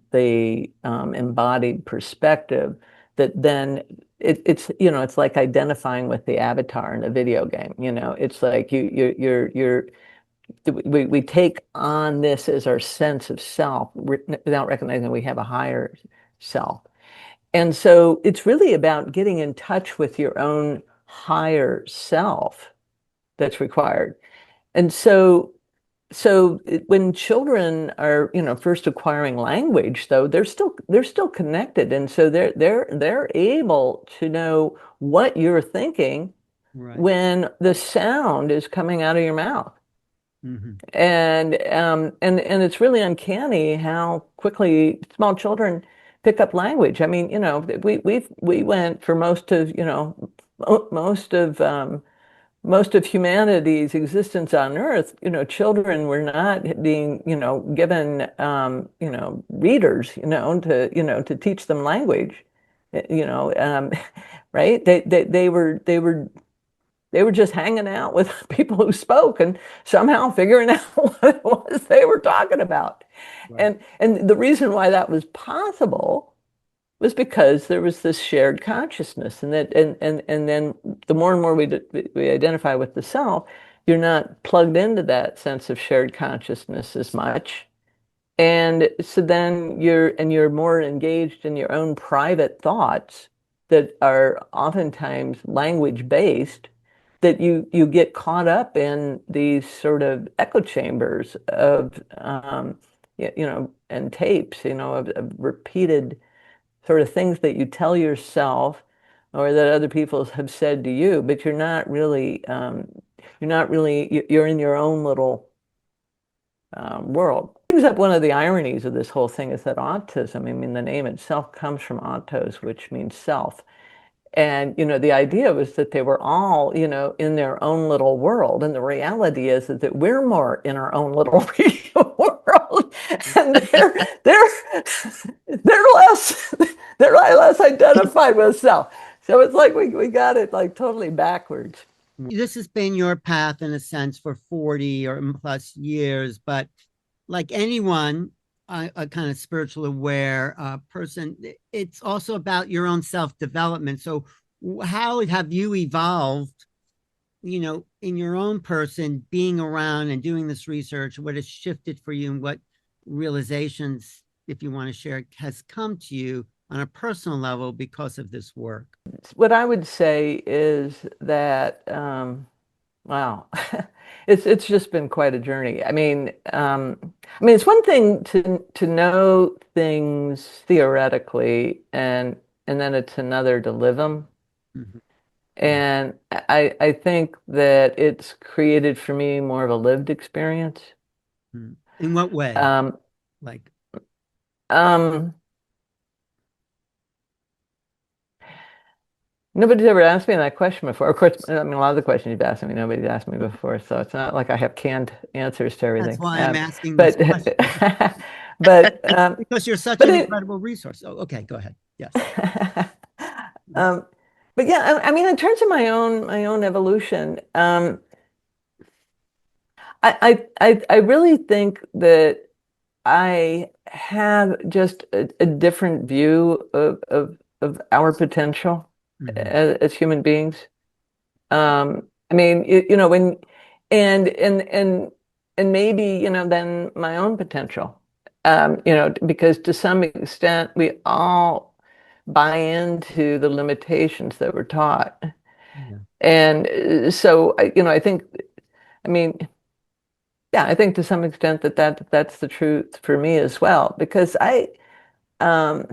the embodied perspective. That then it's like identifying with the avatar in a video game. It's like we take on this as our sense of self without recognizing we have a higher self. And so it's really about getting in touch with your own higher self that's required. And so when children are, first acquiring language, though, they're still connected. And so they're able to know what you're thinking when the sound is coming out of your mouth. Mm-hmm. And it's really uncanny how quickly small children pick up language. I mean, we went for most of humanity's existence on Earth. Children were not being given readers to teach them language. Right? They were just hanging out with people who spoke and somehow figuring out what it was they were talking about. Right. And the reason why that was possible was because there was this shared consciousness, and then the more and more we identify with the self, you're not plugged into that sense of shared consciousness as much. And so then you're more engaged in your own private thoughts that are oftentimes language based, that you get caught up in these sort of echo chambers of and tapes of repeated sort of things that you tell yourself or that other people have said to you, but you're in your own little world. Brings up one of the ironies of this whole thing is that autism, I mean, the name itself comes from autos, which means self. And, the idea was that they were all, in their own little world. And the reality is that we're more in our own little real world. And they're less, they're less identified with self. So it's like we got it like totally backwards. This has been your path in a sense for 40 or plus years, but like anyone, a kind of spiritual aware person, it's also about your own self-development. So how have you evolved, in your own person, being around and doing this research? What has shifted for you and what realizations, if you want to share, has come to you on a personal level because of this work? What I would say is that, wow, it's just been quite a journey. I mean, it's one thing to know things theoretically, and then it's another to live them. Mhm. And I think that it's created for me more of a lived experience. Mhm. In what way? Um, Like, um, Nobody's ever asked me that question before. Of course, I mean, a lot of the questions you've asked me, nobody's asked me before, so it's not like I have canned answers to that's everything. why I'm asking But, this question. but, Because you're such but an it, incredible resource. Oh, okay, go ahead. Yes. um, but yeah, I mean, in terms of my own evolution, I really think that I have just a different view of our potential Mhm. as human beings. I mean, when and and and and maybe, then my own potential. Because to some extent we all buy into the limitations that we're taught. Yeah. And so, I think, I mean, yeah, I think to some extent that's the truth for me as well, because um,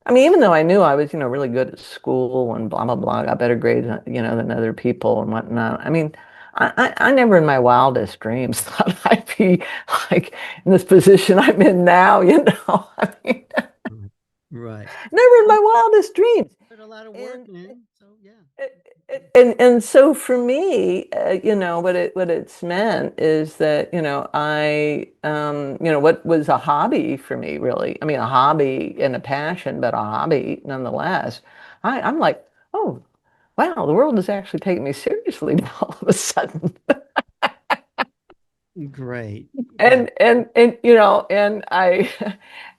I mean, even though I knew I was, really good at school and blah, blah, blah, got better grades, than other people and whatnot. I mean, I never in my wildest dreams thought I'd be like in this position I'm in now, I mean, Right. Right. never in my wildest dreams. Put a lot of work And in, so yeah. and so for me, what it's meant is that, what was a hobby for me, really. I mean, a hobby and a passion, but a hobby nonetheless. I'm like, oh, wow, the world is actually taking me seriously now all of a sudden. Great. And I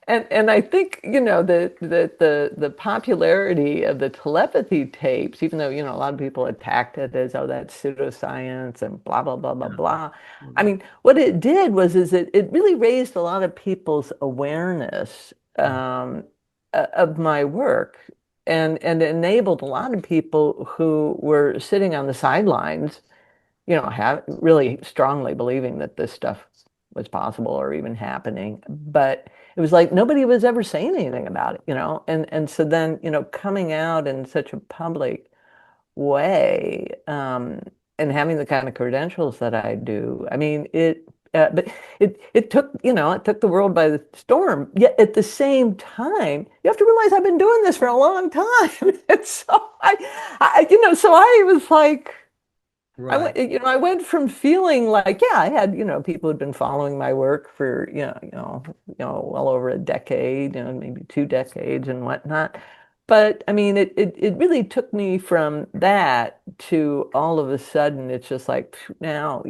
and I think, the popularity of the telepathy tapes, even though, a lot of people attacked it as, oh, that's pseudoscience and blah blah blah blah Yeah. blah. I Well, mean, what it did was is it really raised a lot of people's awareness, of my work, and enabled a lot of people who were sitting on the sidelines, have really strongly believing that this stuff was possible or even happening. But it was like nobody was ever saying anything about it, and so then, coming out in such a public way, and having the kind of credentials that I do, I mean, but it took, it took the world by the storm. Yet at the same time, you have to realize I've been doing this for a long time. And so so I was like, right. I went from feeling like, yeah, I had, people had been following my work for, well over a decade, maybe 2 decades and whatnot. But I mean, it really took me from that to all of a sudden, it's just like now,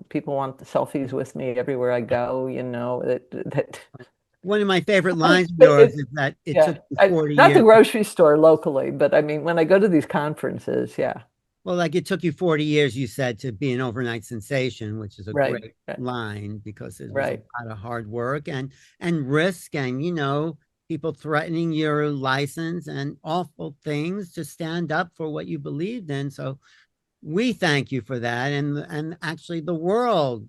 people want the selfies with me everywhere I go, that One of my favorite lines of yours it, is that it yeah, took you 40 not the years. grocery store locally, but I mean, when I go to these conferences, yeah, Well, like it took you 40 years, you said, to be an overnight sensation, which is a right, great right, line because it was a right. lot of hard work and risk and, people threatening your license and awful things to stand up for what you believed in. So we thank you for that. And actually the world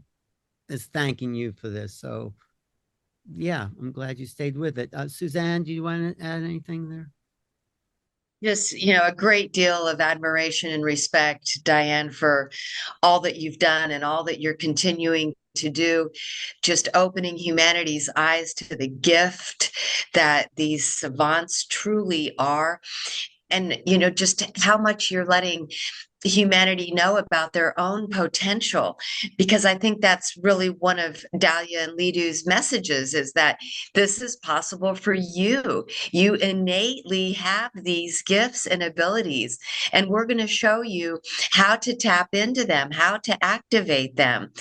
is thanking you for this. So yeah, I'm glad you stayed with it. Suzanne, do you want to add anything there? Just, a great deal of admiration and respect, Diane, for all that you've done and all that you're continuing to do, just opening humanity's eyes to the gift that these savants truly are. And, just how much you're letting humanity know about their own potential, because I think that's really one of Dahlia and Lidu's messages, is that this is possible for you. You innately have these gifts and abilities, and we're going to show you how to tap into them, how to activate them.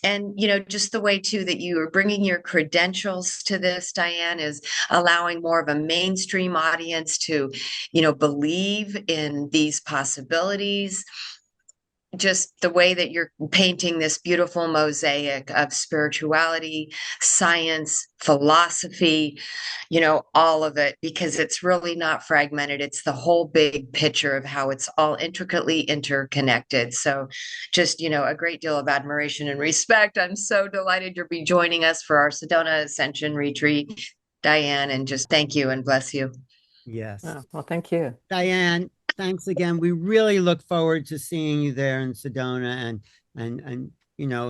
And, just the way too that you are bringing your credentials to this, Diane, is allowing more of a mainstream audience to, believe in these possibilities. Just the way that you're painting this beautiful mosaic of spirituality, science, philosophy, all of it, because it's really not fragmented. It's the whole big picture of how it's all intricately interconnected. So just, a great deal of admiration and respect. I'm so delighted you'll be joining us for our Sedona Ascension Retreat, Diane, and just thank you and bless you. Yes. Oh, well, thank you. Diane, thanks again. We really look forward to seeing you there in Sedona, and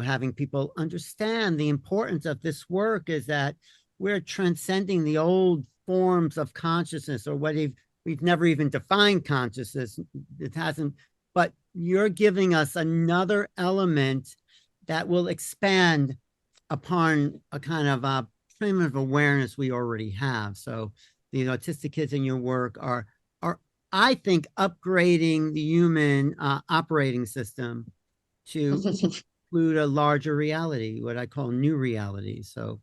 having people understand the importance of this work is that we're transcending the old forms of consciousness, or we've never even defined consciousness. It hasn't, but you're giving us another element that will expand upon a kind of a primitive awareness we already have. So the autistic kids in your work are I think upgrading the human operating system to include a larger reality, what I call new reality. So,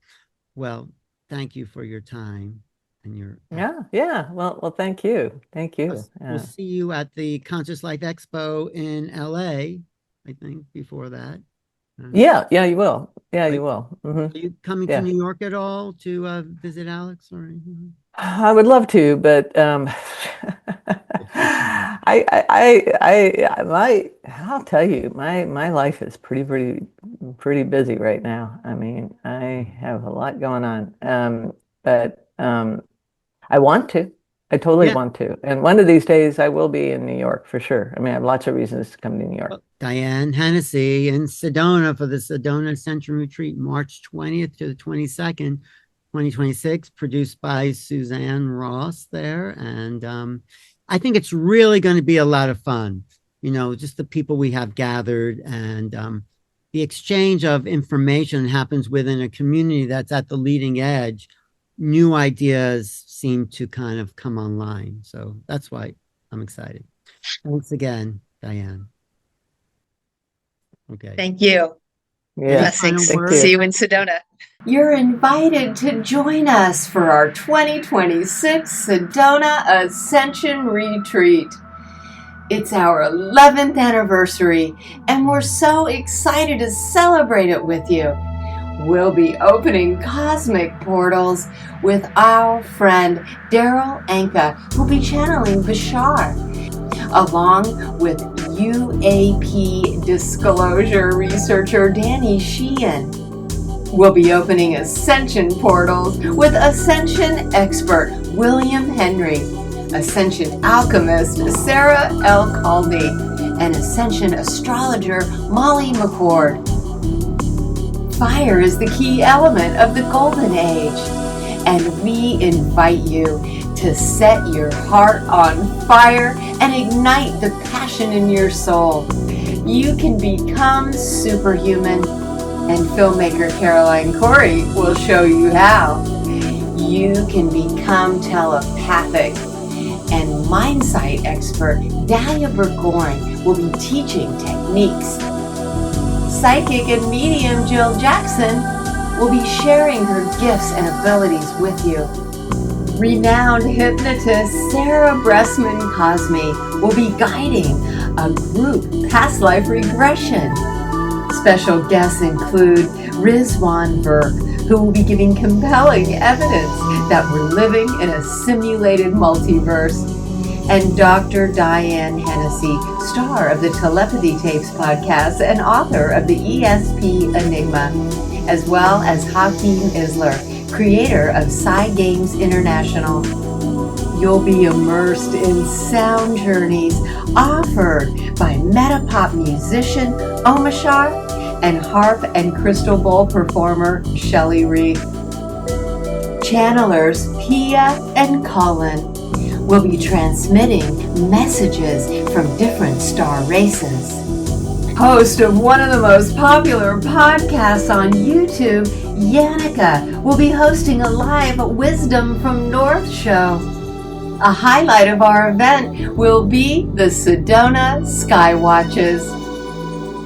well, thank you for your time and your yeah. Well, thank you. We'll see you at the Conscious Life Expo in LA, I think, before that. Yeah, you will. Yeah, you will. Mm-hmm. Are you coming to New York at all to visit Alex or anything? I would love to, but I'll tell you, my life is pretty busy right now. I mean, I have a lot going on, but I want to. I totally want to. And one of these days I will be in New York for sure. I mean, I have lots of reasons to come to New York. Well, Diane Hennacy in Sedona for the Sedona Ascension Retreat, March 20th to the 22nd, 2026, produced by Suzanne Ross there. And I think it's really going to be a lot of fun. Just the people we have gathered, and the exchange of information happens within a community that's at the leading edge. New ideas seem to kind of come online. So that's why I'm excited. Thanks again, Diane. Okay. Thank you. Yeah. Blessings. See you in Sedona. You're invited to join us for our 2026 Sedona Ascension Retreat. It's our 11th anniversary, and we're so excited to celebrate it with you. We'll be opening cosmic portals with our friend Daryl Anka, who'll be channeling Bashar, along with UAP disclosure researcher Danny Sheehan. We'll be opening ascension portals with ascension expert William Henry, ascension alchemist Sarah L. Caldy, and ascension astrologer Molly McCord. Fire is the key element of the golden age, and we invite you to set your heart on fire and ignite the passion in your soul. You can become superhuman, and filmmaker Caroline Corey will show you how. You can become telepathic, and mindsight expert Dahlia Burgoyne will be teaching techniques. Psychic and medium Jill Jackson will be sharing her gifts and abilities with you. Renowned hypnotist Sarah Bressman Cosme will be guiding a group past life regression. Special guests include Rizwan Burke, who will be giving compelling evidence that we're living in a simulated multiverse, and Dr. Diane Hennacy, star of the Telepathy Tapes podcast and author of the ESP Enigma, as well as Hakeem Isler, creator of Psy Games International. You'll be immersed in sound journeys offered by Metapop musician Omashar and harp and crystal bowl performer Shelley Reed. Channelers Pia and Colin will be transmitting messages from different star races. Host of one of the most popular podcasts on YouTube, Yannicka, will be hosting a live Wisdom from North show. A highlight of our event will be the Sedona Skywatches.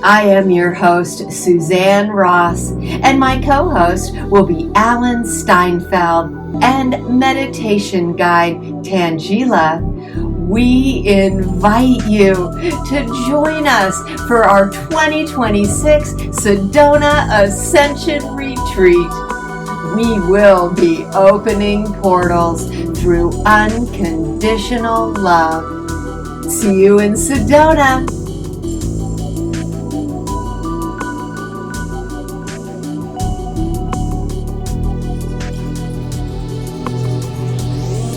I am your host, Suzanne Ross, and my co-host will be Alan Steinfeld and meditation guide Tangela. We invite you to join us for our 2026 Sedona Ascension Retreat. We will be opening portals through unconditional love. See you in Sedona.